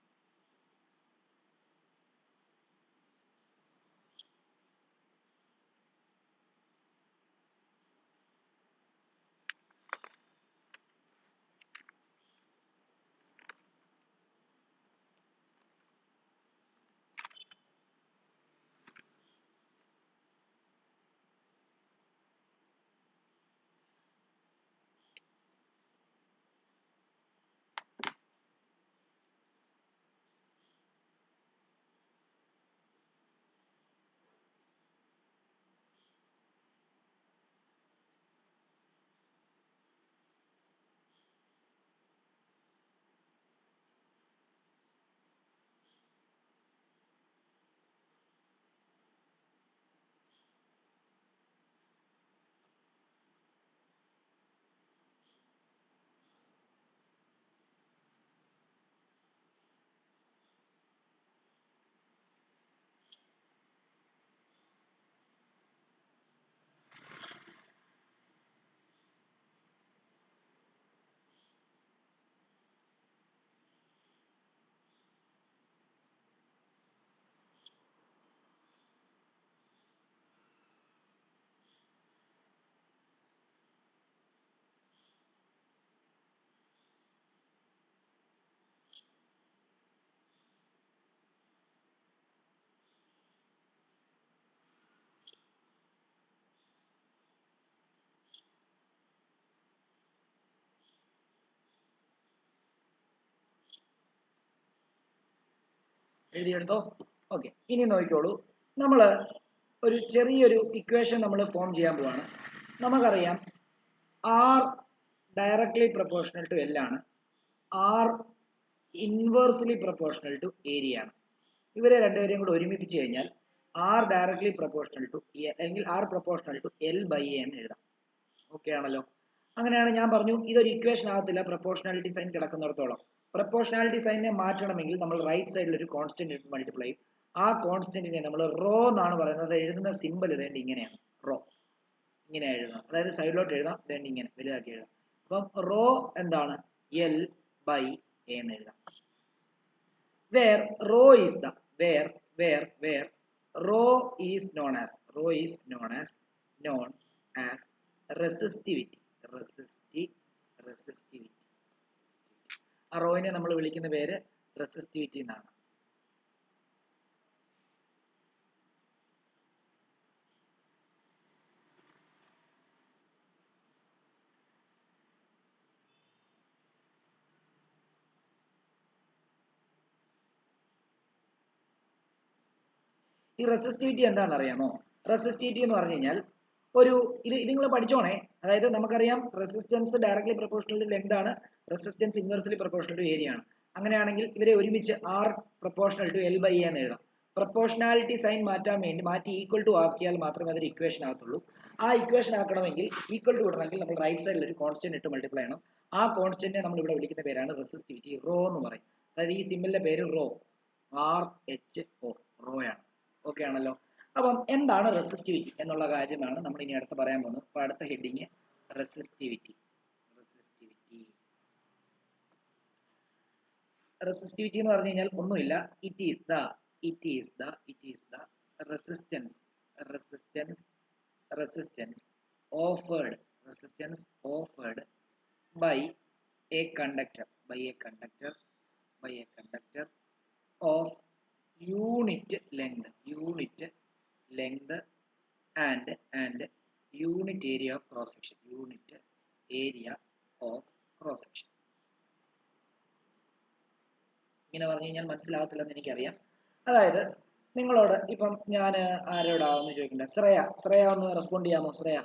എഴുതിയെടുത്തോ? ഓക്കെ. ഇനി നോക്കിക്കോളൂ, നമ്മൾ ഒരു ചെറിയൊരു ഇക്വേഷൻ നമ്മൾ ഫോം ചെയ്യാൻ പോവാണ്. നമുക്കറിയാം R directly proportional to L ആണ്, R inversely proportional to area ആണ്. ഇവരെ രണ്ടുപേരെയും കൂടെ ഒരുമിപ്പിച്ച് കഴിഞ്ഞാൽ ആർ ഡയറക്ട്ലി പ്രൊപ്പോർഷണൽ ടു അല്ലെങ്കിൽ R proportional to L by A എന്ന് എഴുതാം. ഓക്കെ ആണല്ലോ. അങ്ങനെയാണ് ഞാൻ പറഞ്ഞു ഇതൊരു ഇക്വേഷൻ ആകത്തില്ല പ്രൊപ്പോർഷണാലിറ്റി സൈൻ കിടക്കുന്നിടത്തോളം. പ്രൊപ്പോർഷണാലിറ്റി സൈനെ മാറ്റണമെങ്കിൽ നമ്മൾ റൈറ്റ് സൈഡിൽ ഒരു കോൺസ്റ്റന്റ് ഇട്ട് മൾട്ടിപ്ലൈ ചെയ്യും. ആ കോൺസ്റ്റന്റിനെ നമ്മൾ റോ എന്നാണ് പറയുന്നത്. എഴുതുന്ന സിമ്പിൾ ഇതേണ്ട ഇങ്ങനെയാണ്, റോ ഇങ്ങനെ എഴുതാം. അതായത് സൈഡിലോട്ട് എഴുതാം, ഇതേണ്ട ഇങ്ങനെ വലുതാക്കി എഴുതാം. അപ്പം റോ എന്താണ്? എൽ ബൈ എ എന്ന് എഴുതാം. Where rho is the where rho is known as resistivity. ആ റോയിനെ നമ്മൾ വിളിക്കുന്ന പേര് റെസിസ്റ്റിവിറ്റി എന്നാണ്. ഈ റെസിസ്റ്റിവിറ്റി എന്താണെന്ന് അറിയാമോ? റെസിസ്റ്റിവിറ്റി എന്ന് പറഞ്ഞു കഴിഞ്ഞാൽ ഒരു ഇത് നിങ്ങൾ പഠിച്ചോണേ. അതായത് നമുക്കറിയാം resistance directly proportional to length ആണ്, resistance inversely proportional to area ആണ്. അങ്ങനെയാണെങ്കിൽ ഇവരെ ഒരുമിച്ച് R proportional to L by എന്ന് എഴുതാം. പ്രൊപ്പോർഷണാലിറ്റി സൈൻ മാറ്റാൻ വേണ്ടി മാറ്റി ഈക്വൽ ടു ആക്കിയാൽ മാത്രമേ അതൊരു ഇക്വേഷൻ ആകത്തുള്ളൂ. ആ ഇക്വേഷൻ ആക്കണമെങ്കിൽ ഈക്വൽ ടു ഇടണമെങ്കിൽ നമ്മൾ റൈറ്റ് സൈഡിൽ ഒരു കോൺസ്റ്റന്റ് ഇട്ട് മൾട്ടിപ്ലൈ ചെയ്യണം. ആ കോൺസ്റ്റന്റിനെ നമ്മൾ ഇവിടെ വിളിക്കുന്ന പേരാണ് റെസിസ്റ്റിവിറ്റി, റോ എന്ന് പറയും. അതായത് ഈ സിമ്പിളിന്റെ പേര് റോ, RHO, റോ ആണ്. ഓക്കെ ആണല്ലോ. അപ്പം എന്താണ് റെസിസ്റ്റിവിറ്റി എന്നുള്ള കാര്യമാണ് നമ്മൾ ഇനി അടുത്ത് പറയാൻ പോകുന്നത്. അപ്പൊ അടുത്ത ഹെഡിങ് റെസിസ്റ്റിവിറ്റി. റെസിസ്റ്റിവിറ്റി എന്ന് പറഞ്ഞു കഴിഞ്ഞാൽ ഒന്നുമില്ല, it is the resistance offered by a conductor of unit length and unit area of cross section. ഇങ്ങനെ പറഞ്ഞു കഴിഞ്ഞാൽ മനസ്സിലാകത്തില്ലെന്ന് എനിക്കറിയാം. അതായത് നിങ്ങളോട് ഇപ്പം ഞാൻ ആരോടാവെന്ന് ചോദിക്കണ്ട, ശ്രേയ ഒന്ന് റെസ്പോണ്ട് ചെയ്യാമോ? ശ്രേയ.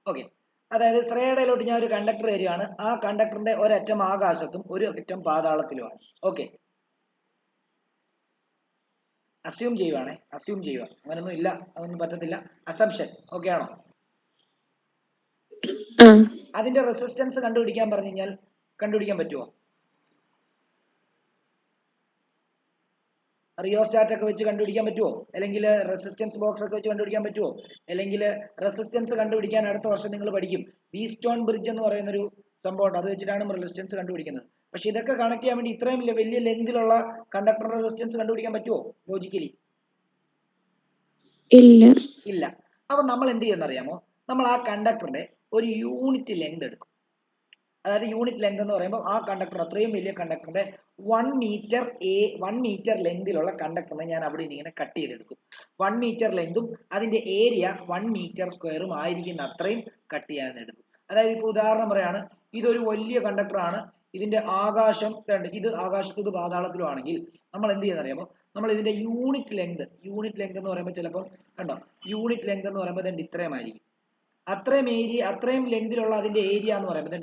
ഓക്കെ. അതായത് ശ്രേയയുടെയിലോട്ട് ഞാൻ ഒരു കണ്ടക്ടർ തരികയാണ്. ആ കണ്ടക്ടറിന്റെ ഒരറ്റം ആകാശത്തും ഒരു അറ്റം പാതാളത്തിലുമാണ്. ഓക്കെ, അസ്യൂം ചെയ്യുക, അങ്ങനൊന്നും ഇല്ല, അതൊന്നും പറ്റത്തില്ല, അസംഷൻ. ഓക്കെ ആണോ? അതിന്റെ റെസിസ്റ്റൻസ് കണ്ടുപിടിക്കാൻ പറഞ്ഞു കഴിഞ്ഞാൽ കണ്ടുപിടിക്കാൻ പറ്റുമോ? റിയോസ്റ്റാറ്റ് ഒക്കെ വെച്ച് കണ്ടുപിടിക്കാൻ പറ്റുമോ? അല്ലെങ്കിൽ റെസിസ്റ്റൻസ് ബോക്സ് ഒക്കെ വെച്ച് കണ്ടുപിടിക്കാൻ പറ്റുമോ? അല്ലെങ്കിൽ റെസിസ്റ്റൻസ് കണ്ടുപിടിക്കാൻ അടുത്ത വർഷം നിങ്ങൾ പഠിക്കും, വീസ്റ്റോൺ ബ്രിഡ്ജ് എന്ന് പറയുന്ന ഒരു സംഭവം ഉണ്ട്, അത് വെച്ചിട്ടാണ് റെസിസ്റ്റൻസ് കണ്ടുപിടിക്കുന്നത്. പക്ഷെ ഇതൊക്കെ കണക്ട് ചെയ്യാൻ വേണ്ടി ഇത്രയും വലിയ ലെങ്തിലുള്ള കണ്ടക്ടറിന്റെ റെസിസ്റ്റൻസ് കണ്ടുപിടിക്കാൻ പറ്റുമോ ലോജിക്കലി? ഇല്ല. അപ്പൊ നമ്മൾ എന്ത് ചെയ്യുന്നറിയാമോ? നമ്മൾ ആ കണ്ടക്ടറിന്റെ ഒരു യൂണിറ്റ് ലെങ്ത് എടുക്കും. അതായത് യൂണിറ്റ് ലെങ്ത് എന്ന് പറയുമ്പോൾ ആ കണ്ടക്ടർ, അത്രയും വലിയ കണ്ടക്ടറിന്റെ 1 മീറ്റർ ലെങ്തിലുള്ള കണ്ടക്ടറിനെ ഞാൻ അവിടെ ഇങ്ങനെ കട്ട് ചെയ്തെടുക്കും. 1 മീറ്റർ ലെങ്തും അതിന്റെ ഏരിയ 1 മീറ്റർ സ്ക്വയറും ആയിരിക്കുന്ന അത്രയും കട്ട് ചെയ്യാനെടുക്കും. അതായത് ഇപ്പൊ ഉദാഹരണം പറയാണ്, ഇതൊരു വലിയ കണ്ടക്ടറാണ്, ഇതിന്റെ ആകാശം ഇത് ആകാശത്ത് ഇത് പാതാളത്തിലും ആണെങ്കിൽ നമ്മൾ എന്ത് ചെയ്യുന്നറിയാമോ? നമ്മൾ ഇതിന്റെ യൂണിറ്റ് ലെങ്ത് എന്ന് പറയുമ്പോൾ ചിലപ്പോൾ കണ്ടോ, യൂണിറ്റ് ലെങ്ത് എന്ന് പറയുമ്പോൾ ഇതിന്റെ ഇത്രയും ആയിരിക്കും. അത്രയും ലെങ്തിലുള്ള അതിന്റെ ഏരിയ എന്ന് പറയുമ്പോൾ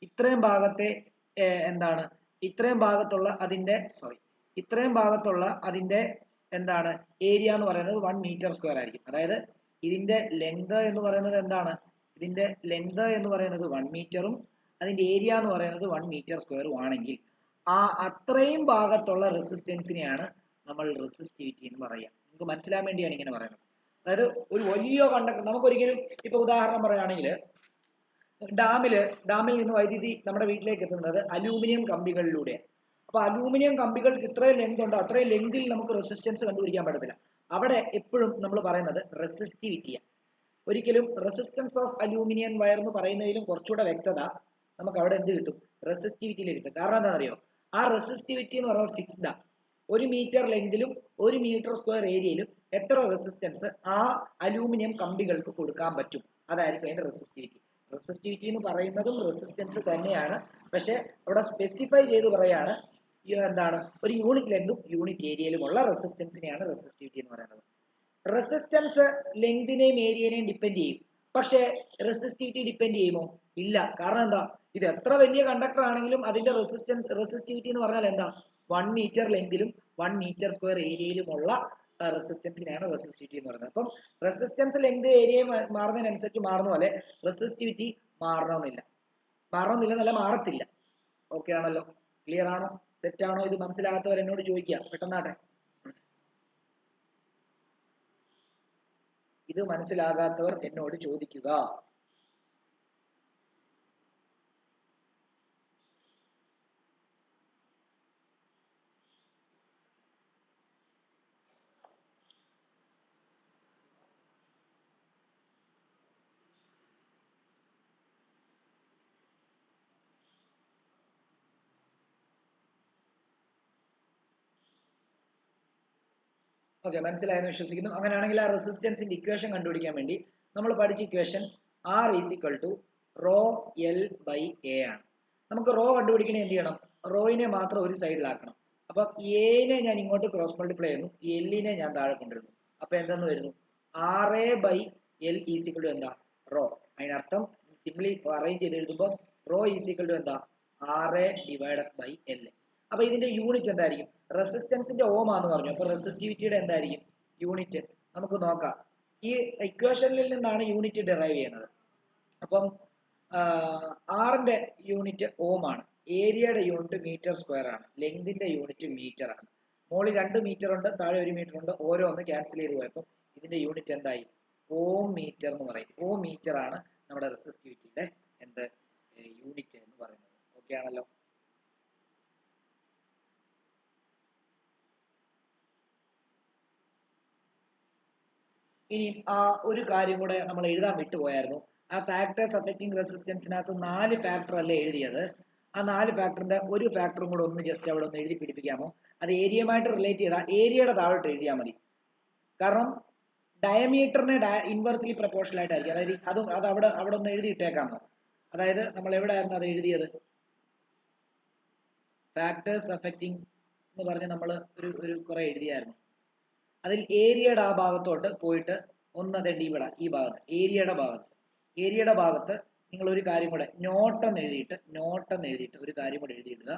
ഇത്രയും ഭാഗത്തെ എന്താണ്, ഇത്രയും ഭാഗത്തുള്ള അതിന്റെ എന്താണ് ഏരിയ എന്ന് പറയുന്നത് 1 മീറ്റർ സ്ക്വയർ ആയിരിക്കും. അതായത് ഇതിന്റെ ലെങ്ത് എന്ന് പറയുന്നത് എന്താണ്? ഇതിന്റെ ലെങ്ത് എന്ന് പറയുന്നത് 1 മീറ്ററും അതിന്റെ ഏരിയ എന്ന് പറയുന്നത് 1 മീറ്റർ സ്ക്വയറും ആണെങ്കിൽ ആ അത്രയും ഭാഗത്തുള്ള റെസിസ്റ്റൻസിനെയാണ് നമ്മൾ റെസിസ്റ്റിവിറ്റി എന്ന് പറയുക. നിങ്ങൾക്ക് മനസ്സിലാൻ വേണ്ടിയാണ് ഇങ്ങനെ പറയുന്നത്. അതായത് ഒരു വലിയ കണ്ടക്ടർ, നമുക്കൊരിക്കലും ഇപ്പൊ ഉദാഹരണം പറയുകയാണെങ്കിൽ ഡാമിൽ നിന്ന് വൈദ്യുതി നമ്മുടെ വീട്ടിലേക്ക് എത്തുന്നത് അലൂമിനിയം കമ്പികളിലൂടെയാണ്. അപ്പൊ അലൂമിനിയം കമ്പികൾക്ക് ഇത്രയും ലെങ്ത് ഉണ്ടോ, അത്രയും ലെങ്തിൽ നമുക്ക് റെസിസ്റ്റൻസ് കണ്ടുപിടിക്കാൻ പറ്റത്തില്ല. അവിടെ എപ്പോഴും നമ്മൾ പറയുന്നത് റെസിസ്റ്റിവിറ്റിയാണ്. ഒരിക്കലും റെസിസ്റ്റൻസ് ഓഫ് അലൂമിനിയം വയർ എന്ന് പറയുന്നതിലും കുറച്ചുകൂടെ വ്യക്തത നമുക്ക് അവിടെ എന്ത് കിട്ടും? റെസിസ്റ്റിവിറ്റിയിൽ കിട്ടും. കാരണം എന്താണെന്നറിയോ? ആ റെസിസ്റ്റിവിറ്റി എന്ന് പറയുമ്പോൾ ഫിക്സ്ഡാ. 1 മീറ്റർ ലെങ്തിലും 1 മീറ്റർ സ്ക്വയർ ഏരിയയിലും എത്ര റെസിസ്റ്റൻസ് ആ അലൂമിനിയം കമ്പികൾക്ക് കൊടുക്കാൻ പറ്റും, അതായിരിക്കും അതിന്റെ റെസിസ്റ്റിവിറ്റി. റെസിസ്റ്റിവിറ്റി എന്ന് പറയുന്നതും റെസിസ്റ്റൻസ് തന്നെയാണ്, പക്ഷെ അവിടെ സ്പെസിഫൈ ചെയ്ത് പറയാണ് എന്താണ്, ഒരു യൂണിറ്റ് ലെങ്തും യൂണിറ്റ് ഏരിയയിലുമുള്ള റെസിസ്റ്റൻസിനെയാണ് റെസിസ്റ്റിവിറ്റി എന്ന് പറയുന്നത്. റെസിസ്റ്റൻസ് ലെങ്തിനെയും ഏരിയനെയും ഡിപ്പെൻഡ് ചെയ്യും, പക്ഷേ റെസിസ്റ്റിവിറ്റി ഡിപ്പെൻഡ് ചെയ്യുമോ? ഇല്ല. കാരണം എന്താ? ഇത് എത്ര വലിയ കണ്ടക്ടർ ആണെങ്കിലും അതിന്റെ റെസിസ്റ്റിവിറ്റി എന്ന് പറഞ്ഞാൽ എന്താ? 1 മീറ്റർ ലെങ്തിലും 1 മീറ്റർ സ്ക്വയർ ഏരിയയിലുമുള്ള റെസിസ്റ്റൻസിനെയാണ് റെസിസ്റ്റിവിറ്റി എന്ന് പറയുന്നത്. അപ്പം റെസിസ്റ്റൻസ് ലെങ്ത് ഏരിയ മാറുന്നതിനനുസരിച്ച് മാറുന്ന പോലെ റെസിസ്റ്റിവിറ്റി മാറണമെന്നില്ല, മാറത്തില്ല. ഓക്കെ ആണല്ലോ? ക്ലിയർ ആണോ? സെറ്റ് ആണോ? ഇത് മനസ്സിലാകാത്തവർ എന്നോട് ചോദിക്കുക, പെട്ടെന്നാട്ടെ. ഇത് മനസ്സിലാകാത്തവർ എന്നോട് ചോദിക്കുക. ഓക്കെ, മനസ്സിലായെന്ന് വിശ്വസിക്കുന്നു. അങ്ങനെയാണെങ്കിൽ ആ റെസിസ്റ്റൻസിന്റെ ഇക്വേഷൻ കണ്ടുപിടിക്കാൻ വേണ്ടി നമ്മൾ പഠിച്ച equation R = rho L by A ആണ്. നമുക്ക് റോ കണ്ടുപിടിക്കണേ എന്ത് ചെയ്യണം? റോയിനെ മാത്രം ഒരു സൈഡിലാക്കണം. അപ്പൊ എനെ ഞാൻ ഇങ്ങോട്ട് ക്രോസ് മൾട്ടിപ്ലൈ ചെയ്യുന്നു, എല്ലിനെ ഞാൻ താഴെ കൊണ്ടുവരുന്നു. അപ്പൊ എന്തെന്ന് വരുന്നു? RA ബൈ L = എന്താ? റോ. അതിനർത്ഥം സിംപ്ലി അറേഞ്ച് ചെയ്ത് എഴുതുമ്പോൾ റോ ഈസ് ഈക്വൽ ടു എന്താ RA/L. അപ്പൊ ഇതിന്റെ യൂണിറ്റ് എന്തായിരിക്കും? റെസിസ്റ്റൻസിന്റെ ഓം ആന്ന് പറഞ്ഞു. അപ്പൊ റെസിസ്റ്റിവിറ്റിയുടെ എന്തായിരിക്കും യൂണിറ്റ്? നമുക്ക് നോക്കാം. ഈ ഇക്വേഷനിൽ നിന്നാണ് യൂണിറ്റ് ഡിറൈവ് ചെയ്യുന്നത്. അപ്പം ആറിന്റെ യൂണിറ്റ് ഓം ആണ്, ഏരിയയുടെ യൂണിറ്റ് മീറ്റർ സ്ക്വയർ ആണ്, ലെങ്തിന്റെ യൂണിറ്റ് മീറ്റർ ആണ്. മുകളിൽ 2 മീറ്റർ ഉണ്ട്, താഴെ 1 മീറ്റർ ഉണ്ട്, ഓരോന്ന് ക്യാൻസൽ ചെയ്ത് പോയപ്പോൾ ഇതിന്റെ യൂണിറ്റ് എന്തായി? ഓം മീറ്റർ എന്ന് പറയും. ഓം മീറ്റർ ആണ് നമ്മുടെ റെസിസ്റ്റിവിറ്റിയുടെ എന്ത് യൂണിറ്റ് എന്ന് പറയുന്നത്. ഓക്കെ ആണല്ലോ? ഇനി ഒരു കാര്യം കൂടെ നമ്മൾ എഴുതാൻ വിട്ടുപോയായിരുന്നു. ആ ഫാക്ടേഴ്സ് അഫക്റ്റിംഗ് റെസിസ്റ്റൻസിനകത്ത് 4 ഫാക്ടർ അല്ലേ എഴുതിയത്? ആ 4 ഫാക്ടറിന്റെ ഒരു ഫാക്ടറും കൂടെ ഒന്ന് ജസ്റ്റ് അവിടെ ഒന്ന് എഴുതി പിടിപ്പിക്കാമോ? അത് ഏരിയയുമായിട്ട് റിലേറ്റ് ചെയ്താൽ ഏരിയയുടെ താഴോട്ട് എഴുതിയാൽ മതി. കാരണം ഡയമീറ്ററിനെ ഇൻവേഴ്സ്ലി പ്രൊപ്പോർഷണൽ ആയിട്ടായിരിക്കും. അതായത് അത് അവിടെ ഒന്ന് എഴുതിയിട്ടേക്കാമോ? അതായത് നമ്മൾ എവിടെയായിരുന്നു അത് എഴുതിയത്? ഫാക്ടേഴ്സ് അഫക്റ്റിംഗ് എന്ന് പറഞ്ഞ് നമ്മൾ ഒരു കുറെ എഴുതിയായിരുന്നു. അതിൽ ഏരിയയുടെ ആ ഭാഗത്തോട്ട് പോയിട്ട് ഒന്നതെണ്ട് ഇവിടെ ഈ ഭാഗത്ത് ഏരിയയുടെ ഭാഗത്ത് നിങ്ങൾ ഒരു കാര്യം കൂടെ നോട്ടെന്ന് എഴുതിയിട്ട് ഒരു കാര്യം കൂടെ എഴുതിയിടുക.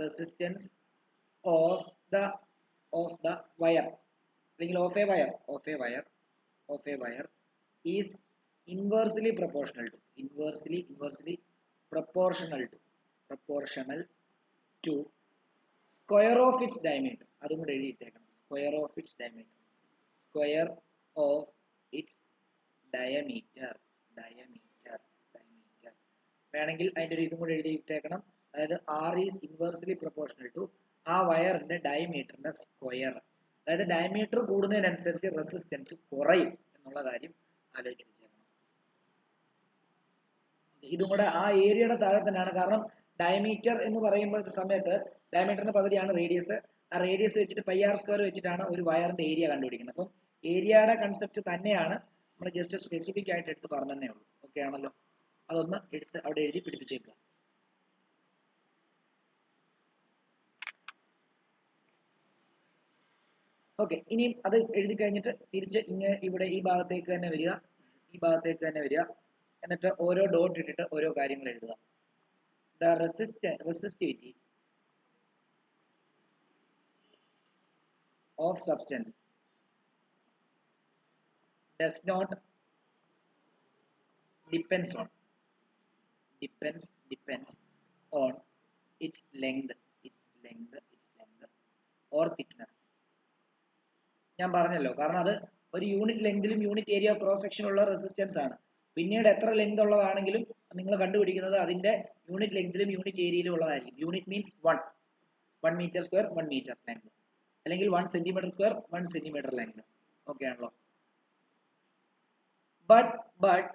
റെസിസ്റ്റൻസ് ഓഫ് ദ വയർ അല്ലെങ്കിൽ of a wire is inversely proportional to square of its diameter. അതും കൂടെ എഴുതിയിട്ടേക്കണം. Square of its diameter. വേണമെങ്കിൽ അതിന്റെ ഒരു ഇതും കൂടെ എഴുതിയിട്ടേക്കണം. അതായത് R is inversely proportional to ആ വയറിന്റെ ഡയമീറ്ററിന്റെ സ്ക്വയർ. അതായത് ഡയമീറ്റർ കൂടുന്നതിനനുസരിച്ച് റെസിസ്റ്റൻസ് കുറയും എന്നുള്ള കാര്യം ആലോചിച്ച് വെച്ചേക്കണം. ഇതും കൂടെ ആ ഏരിയയുടെ താഴെ തന്നെയാണ്. കാരണം ഡയമീറ്റർ എന്ന് പറയുമ്പോൾ സമയത്ത് ഡയമീറ്ററിന്റെ പകുതിയാണ് റേഡിയസ്. ആ റേഡിയസ് വെച്ചിട്ട് πr² വെച്ചിട്ടാണ് ഒരു വയറിന്റെ ഏരിയ കണ്ടുപിടിക്കുന്നത്. അപ്പം ഏരിയയുടെ കൺസെപ്റ്റ് തന്നെയാണ് നമ്മൾ ജസ്റ്റ് സ്പെസിഫിക് ആയിട്ട് എടുത്ത് പറഞ്ഞതേ ഉള്ളൂ. ഓക്കെ ആണല്ലോ? അതൊന്ന് എടുത്ത് അവിടെ എഴുതി പിടിപ്പിച്ചേക്കുക. ഓക്കെ, ഇനിയും അത് എഴുതി കഴിഞ്ഞിട്ട് തിരിച്ച് ഇവിടെ ഈ ഭാഗത്തേക്ക് തന്നെ വരിക. എന്നിട്ട് ഓരോ ഡോട്ട് ഇട്ടിട്ട് ഓരോ കാര്യങ്ങൾ എഴുതുക. The resistivity of substance does not depends on its length or thickness. ഞാൻ പറഞ്ഞല്ലോ, കാരണം അത് ഒരു യൂണിറ്റ് ലെങ്തിലും യൂണിറ്റ് ഏരിയ ക്രോസ് സെക്ഷൻ ഉള്ള റെസിസ്റ്റൻസ് ആണ്. പിന്നീട് എത്ര ലെങ്ത് ഉള്ളതാണെങ്കിലും നിങ്ങൾ കണ്ടുപിടിക്കുന്നത് അതിന്റെ യൂണിറ്റ് ലെങ്തിലും യൂണിറ്റ് ഏരിയയിലും ഉള്ളതായിരിക്കും. Unit means 1 metre square 1 metre length, അല്ലെങ്കിൽ 1 centimetre square 1 centimetre length. Okay ആണല്ലോ? ബട്ട്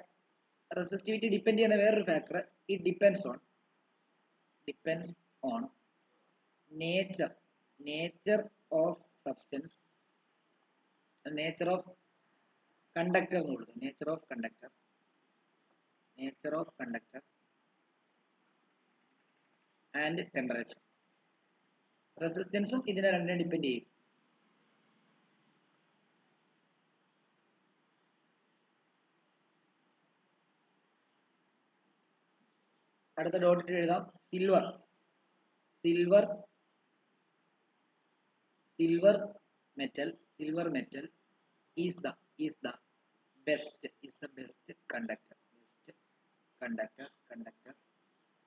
റെസിസ്റ്റിവിറ്റി ഡിപ്പെൻഡ് ചെയ്യുന്ന വേറൊരു factor, it depends on nature of substance, nature of conductor എന്ന് കൊടുക്കും. Nature of conductor and temperature. റെസിസ്റ്റൻസും ഇതിനെ രണ്ടിനെ ഡിപ്പെൻഡ് ചെയ്യും. അടുത്ത ഡോട്ടിട്ട് എഴുതാം. Silver metal is the best conductor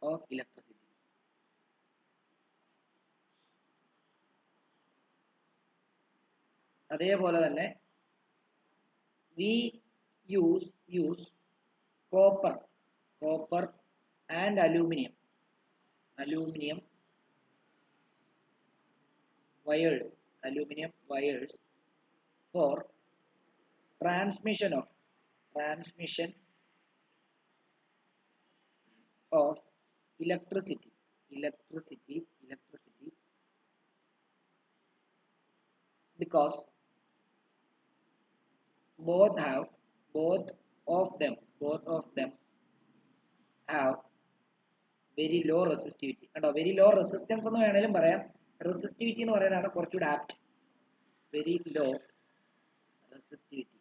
of electricity. അതേപോലെ തന്നെ we use copper and aluminum wires for transmission of electricity because both of them have very low resistivity. കണ്ടോ, വെരി ലോ റെസിസ്റ്റൻസ് എന്ന് വേണേലും പറയാം. റെസിസ്റ്റിവിറ്റി എന്ന് പറയുന്നതാണ് കുറച്ചുകൂടെ apt. Very low resistivity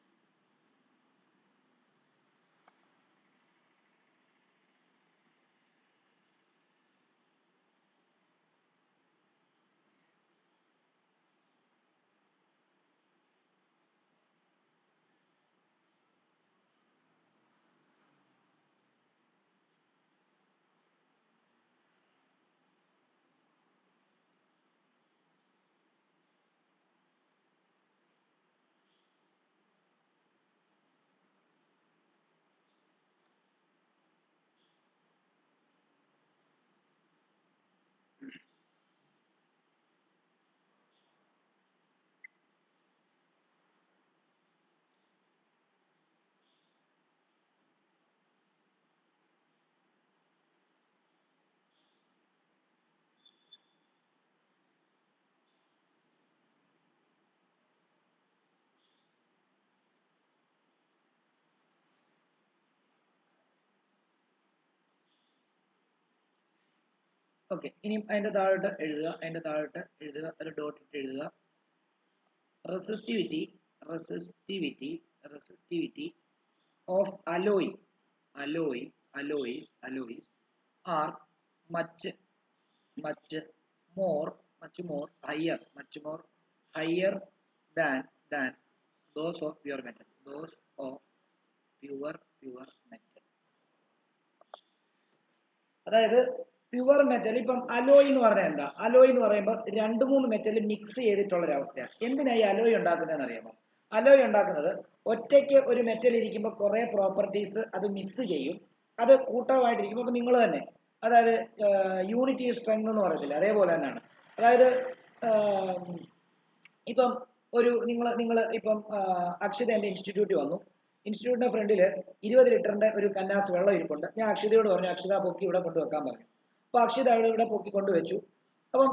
okay, ഇനി അതിന്റെ താഴോട്ട് എഴുതുക, ഒരു ഡോട്ട് ഇട്ട് എഴുതുക. Resistivity of alloys are much more higher than those of pure metal. അതായത് പ്യുവർ മെറ്റൽ, ഇപ്പം അലോയ് എന്ന് പറഞ്ഞാൽ എന്താ? അലോയ് എന്ന് പറയുമ്പോൾ 2-3 മെറ്റൽ മിക്സ് ചെയ്തിട്ടുള്ള ഒരു അവസ്ഥയാണ്. എന്തിനായി അലോയ് ഉണ്ടാക്കുന്നതെന്ന് അറിയാമോ? അലോയ് ഉണ്ടാക്കുന്നത് ഒറ്റയ്ക്ക് ഒരു മെറ്റൽ ഇരിക്കുമ്പോൾ കുറെ പ്രോപ്പർട്ടീസ് അത് മിക്സ് ചെയ്യും, അത് കൂട്ടമായിട്ടിരിക്കുമ്പോൾ. ഇപ്പം നിങ്ങൾ തന്നെ, അതായത് യൂണിറ്റി സ്ട്രെങ്ത് എന്ന് പറയത്തില്ല, അതേപോലെ തന്നെയാണ്. അതായത് ഇപ്പം നിങ്ങൾ ഇപ്പം അക്ഷിത എൻ്റെ ഇൻസ്റ്റിറ്റ്യൂട്ടിൽ വന്നു. ഇൻസ്റ്റിറ്റ്യൂട്ടിന്റെ ഫ്രണ്ടിൽ 20 ലിറ്ററിന്റെ ഒരു കന്നാസ് വെള്ളം ഇരിപ്പുണ്ട്. ഞാൻ അക്ഷിതയോട് പറഞ്ഞു, അക്ഷിത പൊക്കി ഇവിടെ കൊണ്ടുവെക്കാൻ പറഞ്ഞു. അപ്പൊ അക്ഷിത ഇവിടെ പൊക്കി കൊണ്ടുവച്ചു. അപ്പം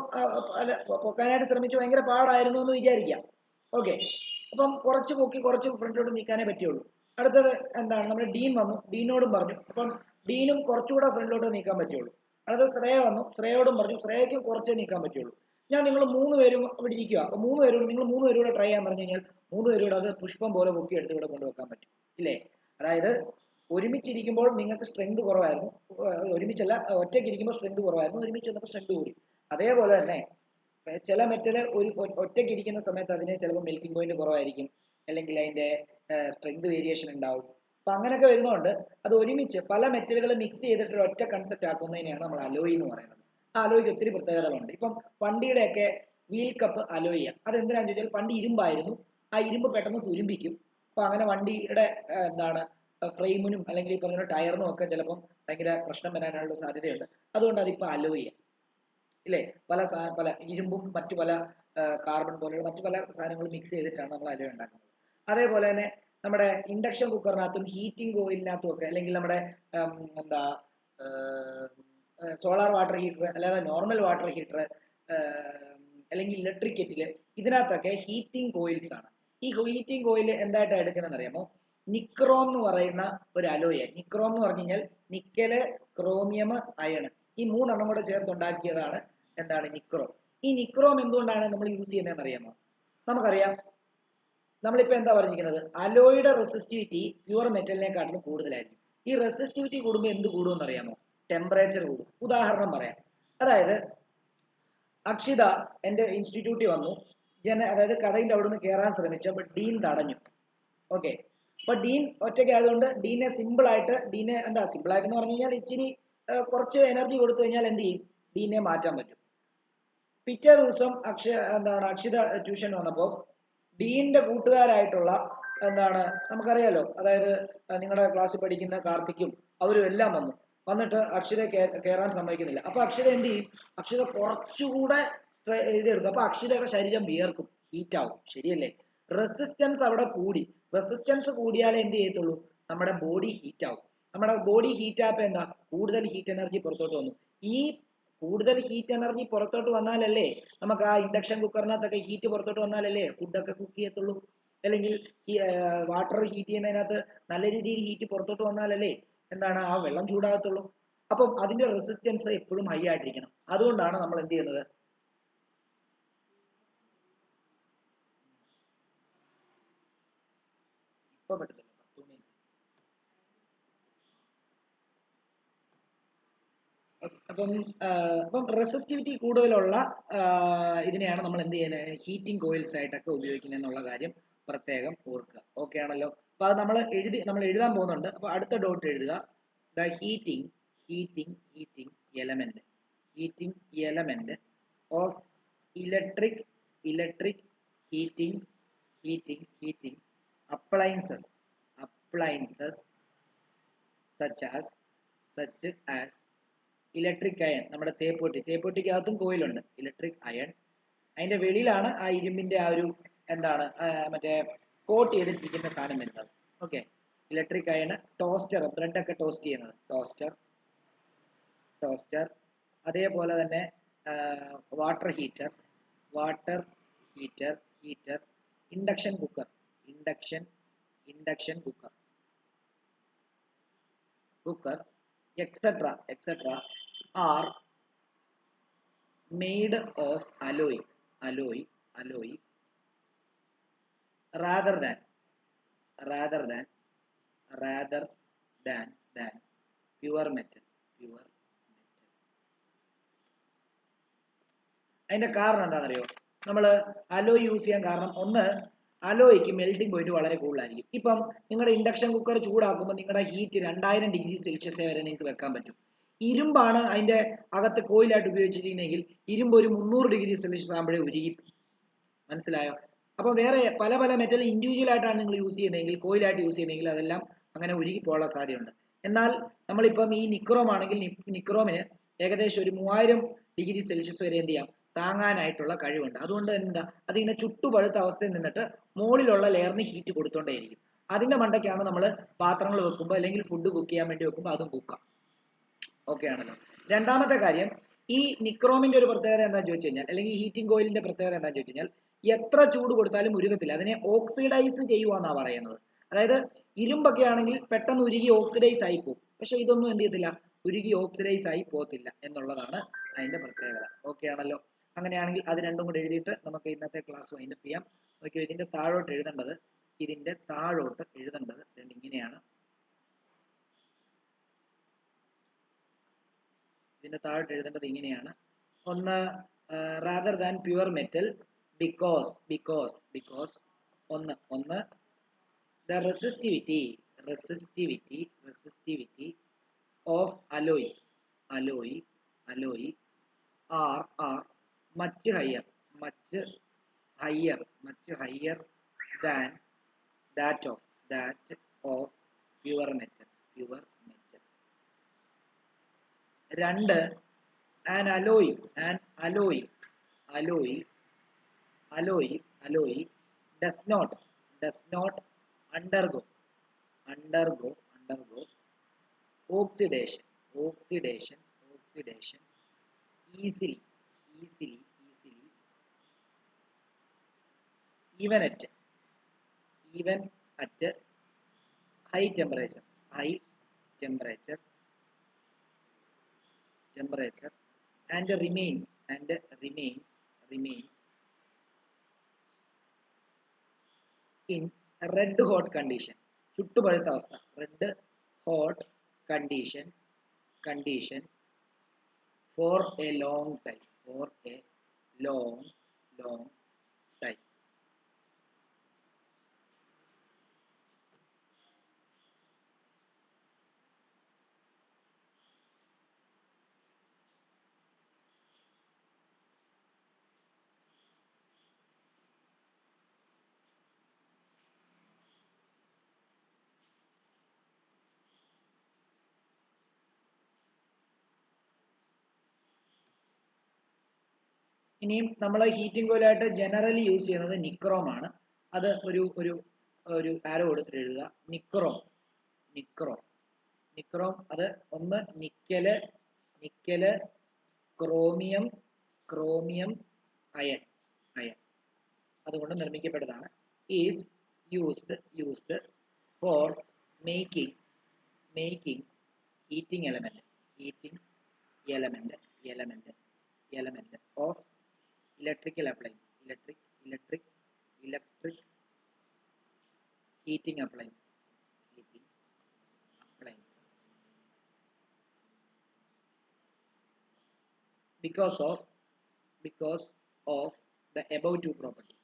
പൊക്കാനായിട്ട് ശ്രമിച്ചു, ഭയങ്കര പാടായിരുന്നു എന്ന് വിചാരിക്കാം. ഓക്കെ, അപ്പം കുറച്ച് പൊക്കി കുറച്ച് ഫ്രണ്ടിലോട്ട് നീക്കാനേ പറ്റുള്ളൂ. അടുത്തത് എന്താണ്, നമ്മുടെ ഡീൻ വന്നു, ഡീനോടും പറഞ്ഞു. അപ്പം ഡീനും കുറച്ചുകൂടെ ഫ്രണ്ടിലോട്ട് നീക്കാൻ പറ്റുള്ളൂ. അടുത്തത് ശ്രേയ വന്നു, ശ്രേയോടും പറഞ്ഞു, ശ്രേയയ്ക്കും കുറച്ചേ നീക്കാൻ പറ്റുള്ളൂ. ഞാൻ നിങ്ങൾ 3 പേരും ഇവിടെ ഇരിക്കുക. അപ്പൊ 3 പേരും നിങ്ങൾ 3 പേരും കൂടെ ട്രൈ ചെയ്യാൻ പറഞ്ഞു കഴിഞ്ഞാൽ 3 പേരും കൂടെ അത് പുഷ്പം പോലെ പൊക്കി എടുത്ത് ഇവിടെ കൊണ്ടുവെക്കാൻ പറ്റും, ഇല്ലേ? അതായത് ഒരുമിച്ചിരിക്കുമ്പോൾ നിങ്ങൾക്ക് സ്ട്രെങ്ത് കുറവായിരുന്നു, ഒരുമിച്ചല്ല ഒറ്റയ്ക്ക് ഇരിക്കുമ്പോൾ സ്ട്രെങ്ത് കുറവായിരുന്നു, ഒരുമിച്ച് വന്നപ്പോൾ സ്ട്രെങ്ത് കൂടി. അതേപോലെ തന്നെ ചില മെറ്റല് ഒറ്റയ്ക്ക് ഇരിക്കുന്ന സമയത്ത് അതിന് ചിലപ്പോൾ മെൽറ്റിംഗ് പോയിന്റ് കുറവായിരിക്കും, അല്ലെങ്കിൽ അതിന്റെ സ്ട്രെങ്ത് വേരിയേഷൻ ഉണ്ടാവും. അപ്പൊ അങ്ങനെയൊക്കെ വരുന്നതുകൊണ്ട് അത് ഒരുമിച്ച് പല മെറ്റലുകൾ മിക്സ് ചെയ്തിട്ട് ഒറ്റ കൺസെപ്റ്റ് ആക്കുന്നതിനെയാണ് നമ്മൾ അലോയ് എന്ന് പറയുന്നത്. ആ അലോയ്ക്ക് ഒത്തിരി പ്രത്യേകതകളുണ്ട്. ഇപ്പം വണ്ടിയുടെയൊക്കെ വീൽ കപ്പ് അലോയ് ചെയ്യാം. അത് എന്തിനാന്ന് ചോദിച്ചാൽ പണ്ട് ഇരുമ്പായിരുന്നു, ആ ഇരുമ്പ് പെട്ടെന്ന് തുരുമ്പിക്കും. അപ്പൊ അങ്ങനെ വണ്ടിയുടെ എന്താണ് ഫ്രെയിമിനും അല്ലെങ്കിൽ ഈ പറഞ്ഞ ടയറിനും ഒക്കെ ചിലപ്പം ഭയങ്കര പ്രശ്നം വരാനുള്ള സാധ്യതയുണ്ട്. അതുകൊണ്ട് അതിപ്പോ അലോയ് ചെയ്യാം, ഇല്ലേ? പല ഇരുമ്പും മറ്റു പല കാർബൺ പോലെയുള്ള മറ്റു പല സാധനങ്ങളും മിക്സ് ചെയ്തിട്ടാണ് നമ്മൾ അലോയ് ഉണ്ടാക്കുന്നത്. അതേപോലെ തന്നെ നമ്മുടെ ഇൻഡക്ഷൻ കുക്കറിനകത്തും ഹീറ്റിംഗ് ഓയിലിനകത്തും ഒക്കെ, അല്ലെങ്കിൽ നമ്മുടെ എന്താ സോളാർ വാട്ടർ ഹീറ്റർ, അല്ലാതെ നോർമൽ വാട്ടർ ഹീറ്റർ, അല്ലെങ്കിൽ ഇലക്ട്രിക് കെറ്റില്, ഇതിനകത്തൊക്കെ ഹീറ്റിംഗ് കോയിൽസ് ആണ്. ഈ ഹീറ്റിംഗ് കോയിൽ എന്തായിട്ടാണ് എടുക്കുന്നത് അറിയാമോ? നിക്രോം എന്ന് പറയുന്ന ഒരു അലോയ്. നിക്രോം എന്ന് പറഞ്ഞു കഴിഞ്ഞാൽ നിക്കല്, ക്രോമിയം, അയൺ, ഈ 3 എണ്ണം കൂടെ ചേർത്തുണ്ടാക്കിയതാണ് എന്താണ് നിക്രോം. ഈ നിക്രോം എന്തുകൊണ്ടാണ് നമ്മൾ യൂസ് ചെയ്യുന്നതെന്ന് അറിയാമോ? നമുക്കറിയാം, നമ്മളിപ്പോ എന്താ പറഞ്ഞിരിക്കുന്നത്, അലോയുടെ റെസിസ്റ്റിവിറ്റി പ്യുവർ മെറ്റലിനെക്കാട്ടിലും കൂടുതലായിരിക്കും. ഈ റെസിസ്റ്റിവിറ്റി കൂടുമ്പോൾ എന്ത് കൂടുമെന്ന് അറിയാമോ? ടെമ്പറേച്ചർ കൂടും. ഉദാഹരണം പറയാം. അതായത് അക്ഷിത എന്റെ ഇൻസ്റ്റിറ്റ്യൂട്ടിൽ വന്നു, അതായത് കഥയിന്റെ അവിടെ നിന്ന് കയറാൻ ശ്രമിച്ചു. അപ്പൊ ഡീൻ തടഞ്ഞു. ഓക്കെ, അപ്പൊ ഡീൻ ഒറ്റയ്ക്ക് ആയതുകൊണ്ട് ഡീനെ സിമ്പിൾ ആയിട്ട് എന്ന് പറഞ്ഞു കഴിഞ്ഞാൽ ഇച്ചിരി കുറച്ച് എനർജി കൊടുത്തു കഴിഞ്ഞാൽ എന്ത് ചെയ്യും, ഡീനെ മാറ്റാൻ പറ്റും. പിറ്റേ ദിവസം അക്ഷിത ട്യൂഷൻ വന്നപ്പോൾ ഡീന്റെ കൂട്ടുകാരായിട്ടുള്ള നമുക്കറിയാലോ, അതായത് നിങ്ങളുടെ ക്ലാസ്സിൽ പഠിക്കുന്ന കാർത്തിക്കും അവരും എല്ലാം വന്നിട്ട് അക്ഷിത കയറാൻ സമ്മതിക്കുന്നില്ല. അപ്പൊ അക്ഷിത എന്ത് ചെയ്യും? അക്ഷിത കുറച്ചുകൂടെ ഇതെടുക്കും. അപ്പൊ അക്ഷിതയുടെ ശരീരം വിയർക്കും, ഹീറ്റ് ആവും. ശരിയല്ലേ? റെസിസ്റ്റൻസ് അവിടെ കൂടി. റെസിസ്റ്റൻസ് കൂടിയാലേ എന്ത് ചെയ്യത്തുള്ളൂ, നമ്മുടെ ബോഡി ഹീറ്റ് ആവും. നമ്മുടെ ബോഡി ഹീറ്റ് ആയപ്പോ എന്താ, കൂടുതൽ ഹീറ്റ് എനർജി പുറത്തോട്ട് വന്നു. ഈ കൂടുതൽ ഹീറ്റ് എനർജി പുറത്തോട്ട് വന്നാലല്ലേ നമുക്ക് ആ ഇൻഡക്ഷൻ കുക്കറിനകത്തൊക്കെ ഹീറ്റ് പുറത്തോട്ട് വന്നാലല്ലേ ഫുഡൊക്കെ കുക്ക് ചെയ്യത്തുള്ളൂ, അല്ലെങ്കിൽ വാട്ടർ ഹീറ്റ് ചെയ്യുന്നതിനകത്ത് നല്ല രീതിയിൽ ഹീറ്റ് പുറത്തോട്ട് വന്നാലല്ലേ ആ വെള്ളം ചൂടാകത്തുള്ളൂ. അപ്പം അതിന്റെ റെസിസ്റ്റൻസ് എപ്പോഴും ഹൈ ആയിട്ടിരിക്കണം. അതുകൊണ്ടാണ് നമ്മൾ എന്ത് ചെയ്യുന്നത്, ഇപ്പൊ പറ്റത്തില്ല, അപ്പം റെസിസ്റ്റിവിറ്റി കൂടുതലുള്ള ഇതിനെയാണ് നമ്മൾ എന്ത് ചെയ്യുന്നത്, ഹീറ്റിംഗ് കോയിൽസ് ആയിട്ടൊക്കെ ഉപയോഗിക്കുന്നത് എന്നുള്ള കാര്യം പ്രത്യേകം ഓർക്കുക. ഓക്കെ ആണല്ലോ? അപ്പൊ അത് നമ്മൾ എഴുതാൻ പോകുന്നുണ്ട്. അപ്പൊ അടുത്ത ഡോട്ട് എഴുതുക. The heating element of electric heating appliances such as electric iron. നമ്മുടെ തേപ്പൊട്ടിക്കകത്തും കോയിലുണ്ട്. ഇലക്ട്രിക് അയൺ അതിന്റെ വെളിയിലാണ് ആ ഇരുമ്പിന്റെ ആ ഒരു മറ്റേ കോട്ട് ചെയ്തിട്ടിരിക്കുന്ന സാധനം വരുന്നത്. Okay, electric iron. Toaster, bread ഒക്കെ ടോസ്റ്റ് ചെയ്യുന്നത് ടോസ്റ്റർ. അതേപോലെ തന്നെ water heater, induction cooker etc. are made of alloy rather than pure metal. അതിന്റെ കാരണം എന്താണെന്നറിയോ? നമ്മൾ അലോയ് യൂസ് ചെയ്യാൻ കാരണം ഒന്ന്, അലോയ്ക്ക് മെൽറ്റിംഗ് പോയിന്റ് വളരെ കൂടുതലായിരിക്കും. ഇപ്പം നിങ്ങളുടെ ഇൻഡക്ഷൻ കുക്കർ ചൂടാക്കുമ്പോൾ നിങ്ങളുടെ ഹീറ്റ് 2000 ഡിഗ്രി സെൽഷ്യസ് വരെ നിങ്ങൾക്ക് വെക്കാൻ പറ്റും. ഇരുമ്പാണ് അതിന്റെ അകത്ത് കോയിലായിട്ട് ഉപയോഗിച്ചിരിക്കുന്നതെങ്കിൽ ഇരുമ്പ് ഒരു 300 ഡിഗ്രി സെൽഷ്യസ് ആകുമ്പോഴേ ഉരുകി. മനസ്സിലായോ? അപ്പം വേറെ പല പല മെറ്റൽ ഇൻഡിവിജ്വൽ ആയിട്ടാണ് നിങ്ങൾ യൂസ് ചെയ്യുന്നതെങ്കിൽ, കോയിലായിട്ട് യൂസ് ചെയ്യുന്നതെങ്കിൽ അതെല്ലാം അങ്ങനെ ഉരുകി പോകാനുള്ള സാധ്യതയുണ്ട്. എന്നാൽ നമ്മളിപ്പം ഈ നിക്രോം ആണെങ്കിൽ നിക്രോമിന് ഏകദേശം ഒരു 3000 ഡിഗ്രി സെൽഷ്യസ് വരെ എന്ത് ചെയ്യാം, താങ്ങാനായിട്ടുള്ള കഴിവുണ്ട്. അതുകൊണ്ട് എന്താ, അതിങ്ങനെ ചുട്ടുപഴുത്ത അവസ്ഥയിൽ നിന്നിട്ട് മുകളിലുള്ള ലെയറിന് ഹീറ്റ് കൊടുത്തോണ്ടേയിരിക്കും. അതിന്റെ മണ്ടയ്ക്കാണ് നമ്മൾ പാത്രങ്ങൾ വെക്കുമ്പോൾ അല്ലെങ്കിൽ ഫുഡ് കുക്ക് ചെയ്യാൻ വേണ്ടി വെക്കുമ്പോൾ അതും കുക്കാം. ഓക്കെ ആണല്ലോ. രണ്ടാമത്തെ കാര്യം, ഈ നിക്രോമിന്റെ ഒരു പ്രത്യേകത എന്താണെന്ന് ചോദിച്ചു കഴിഞ്ഞാൽ, അല്ലെങ്കിൽ ഹീറ്റിംഗ് കോയിലിന്റെ പ്രത്യേകത എന്താണെന്ന് ചോദിച്ചു കഴിഞ്ഞാൽ, എത്ര ചൂട് കൊടുത്താലും ഉരുകത്തില്ല. അതിനെ ഓക്സിഡൈസ് ചെയ്യുവാന്നാ പറയുന്നത്. അതായത് ഇരുമ്പൊക്കെ ആണെങ്കിൽ പെട്ടെന്ന് ഉരുകി ഓക്സിഡൈസ് ആയി പോകും. പക്ഷെ ഇതൊന്നും എന്ത് ചെയ്യത്തില്ല, ഉരുകി ഓക്സിഡൈസ് ആയി പോകത്തില്ല എന്നുള്ളതാണ് അതിന്റെ പ്രത്യേകത. ഓക്കെ ആണല്ലോ. അങ്ങനെയാണെങ്കിൽ അത് രണ്ടും കൂടെ എഴുതിയിട്ട് നമുക്ക് ഇന്നത്തെ ക്ലാസ് വൈൻഡപ്പ് ചെയ്യാം. ഓക്കെ, ഇതിന്റെ താഴോട്ട് എഴുതേണ്ടത് ഇങ്ങനെയാണ്. ഇതിന്റെ താഴോട്ട് എഴുതേണ്ടത് ഇങ്ങനെയാണ്. ഒന്ന്, rather than pure metal because ഒന്ന് the resistivity of alloy are much higher than that of pure metal. രണ്ട്, an alloy does not undergo oxidation easily even at high temperature and remains in red hot condition, ചുട്ടുപഴുത്ത അവസ്ഥ, red hot condition for a long time. ഇനിയും നമ്മൾ heating കോയിലായിട്ട് generally use ചെയ്യുന്നത് nichrome ആണ്. അത് ഒരു ആരോ കൊടുത്തിട്ട് എഴുതുക. നിക്രോം അത് ഒന്ന് നിക്കല് ക്രോമിയം അയൺ അതുകൊണ്ട് നിർമ്മിക്കപ്പെട്ടതാണ്. Is used for making heating element of electrical appliance, electric heating appliance. Because of the above two properties.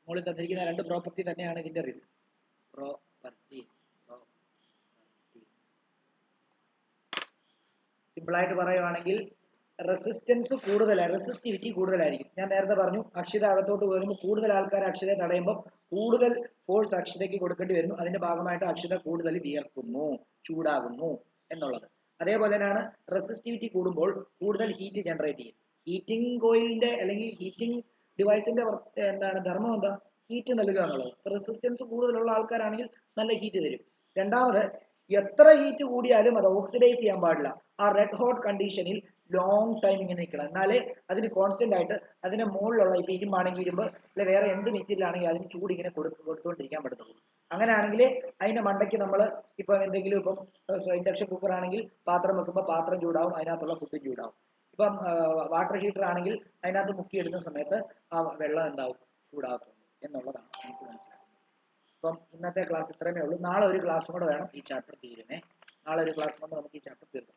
മുകളിൽ തന്നിരിക്കുന്ന രണ്ട് പ്രോപ്പർട്ടി തന്നെയാണ് ഇതിന്റെ റീസൺ. സിമ്പിൾ ആയിട്ട് പറയുവാണെങ്കിൽ റെസിസ്റ്റൻസ് റെസിസ്റ്റിവിറ്റി കൂടുതലായിരിക്കും. ഞാൻ നേരത്തെ പറഞ്ഞു, അക്ഷിത അകത്തോട്ട് വരുമ്പോൾ കൂടുതൽ ആൾക്കാർ അക്ഷിതയെ തടയുമ്പോൾ കൂടുതൽ ഫോഴ്സ് അക്ഷിതയ്ക്ക് കൊടുക്കേണ്ടി വരുന്നു. അതിന്റെ ഭാഗമായിട്ട് അക്ഷിത കൂടുതൽ വിയർക്കുന്നു, ചൂടാകുന്നു എന്നുള്ളത്. അതേപോലെ തന്നെയാണ് റെസിസ്റ്റിവിറ്റി കൂടുമ്പോൾ കൂടുതൽ ഹീറ്റ് ജനറേറ്റ് ചെയ്യും. ഹീറ്റിംഗ് കോയിലിന്റെ അല്ലെങ്കിൽ ഹീറ്റിംഗ് ഡിവൈസിന്റെ ധർമ്മം എന്താ? ഹീറ്റ് നൽകുക എന്നുള്ളത്. റെസിസ്റ്റൻസ് കൂടുതലുള്ള ആൾക്കാരാണെങ്കിൽ നല്ല ഹീറ്റ് തരും. രണ്ടാമത്, എത്ര ഹീറ്റ് കൂടിയാലും അത് ഓക്സിഡൈസ് ചെയ്യാൻ പാടില്ല. ആ റെഡ് ഹോട്ട് കണ്ടീഷനിൽ ലോങ് ടൈം ഇങ്ങനെ നിൽക്കണം. എന്നാലേ അതിന് കോൺസ്റ്റന്റ് ആയിട്ട് അതിന്റെ മുകളിലുള്ള ഇപ്പൊ ഇരുമ്പാണെങ്കിൽ ഇരുമ്പ് അല്ലെ വേറെ എന്ത് മെറ്റീരിയൽ ആണെങ്കിൽ അതിന് ചൂട് ഇങ്ങനെ കൊടുത്തുകൊണ്ടിരിക്കാൻ പറ്റത്തുള്ളൂ. അങ്ങനെയാണെങ്കിൽ അതിന്റെ മണ്ടയ്ക്ക് നമ്മൾ ഇപ്പൊ എന്തെങ്കിലും ഇപ്പം ഇൻഡക്ഷൻ കുക്കർ ആണെങ്കിൽ പാത്രം വെക്കുമ്പോൾ പാത്രം ചൂടാവും, അതിനകത്തുള്ള ഫുഡ് ചൂടാവും. ഇപ്പം വാട്ടർ ഹീറ്റർ ആണെങ്കിൽ അതിനകത്ത് മുക്കിയിടുന്ന സമയത്ത് ആ വെള്ളം എന്താവും, ചൂടാകത്തുള്ളൂ എന്നുള്ളതാണ് എനിക്ക് മനസ്സിലാക്കുന്നത്. അപ്പം ഇന്നത്തെ ക്ലാസ് ഇത്രമേ ഉള്ളൂ. നാളെ ഒരു ക്ലാസ്സും കൂടെ വേണം ഈ ചാപ്റ്റർ തീരുമേ. നാളെ ഒരു ക്ലാസ് കൊണ്ട് നമുക്ക് ഈ ചാപ്റ്റർ തീർക്കാം.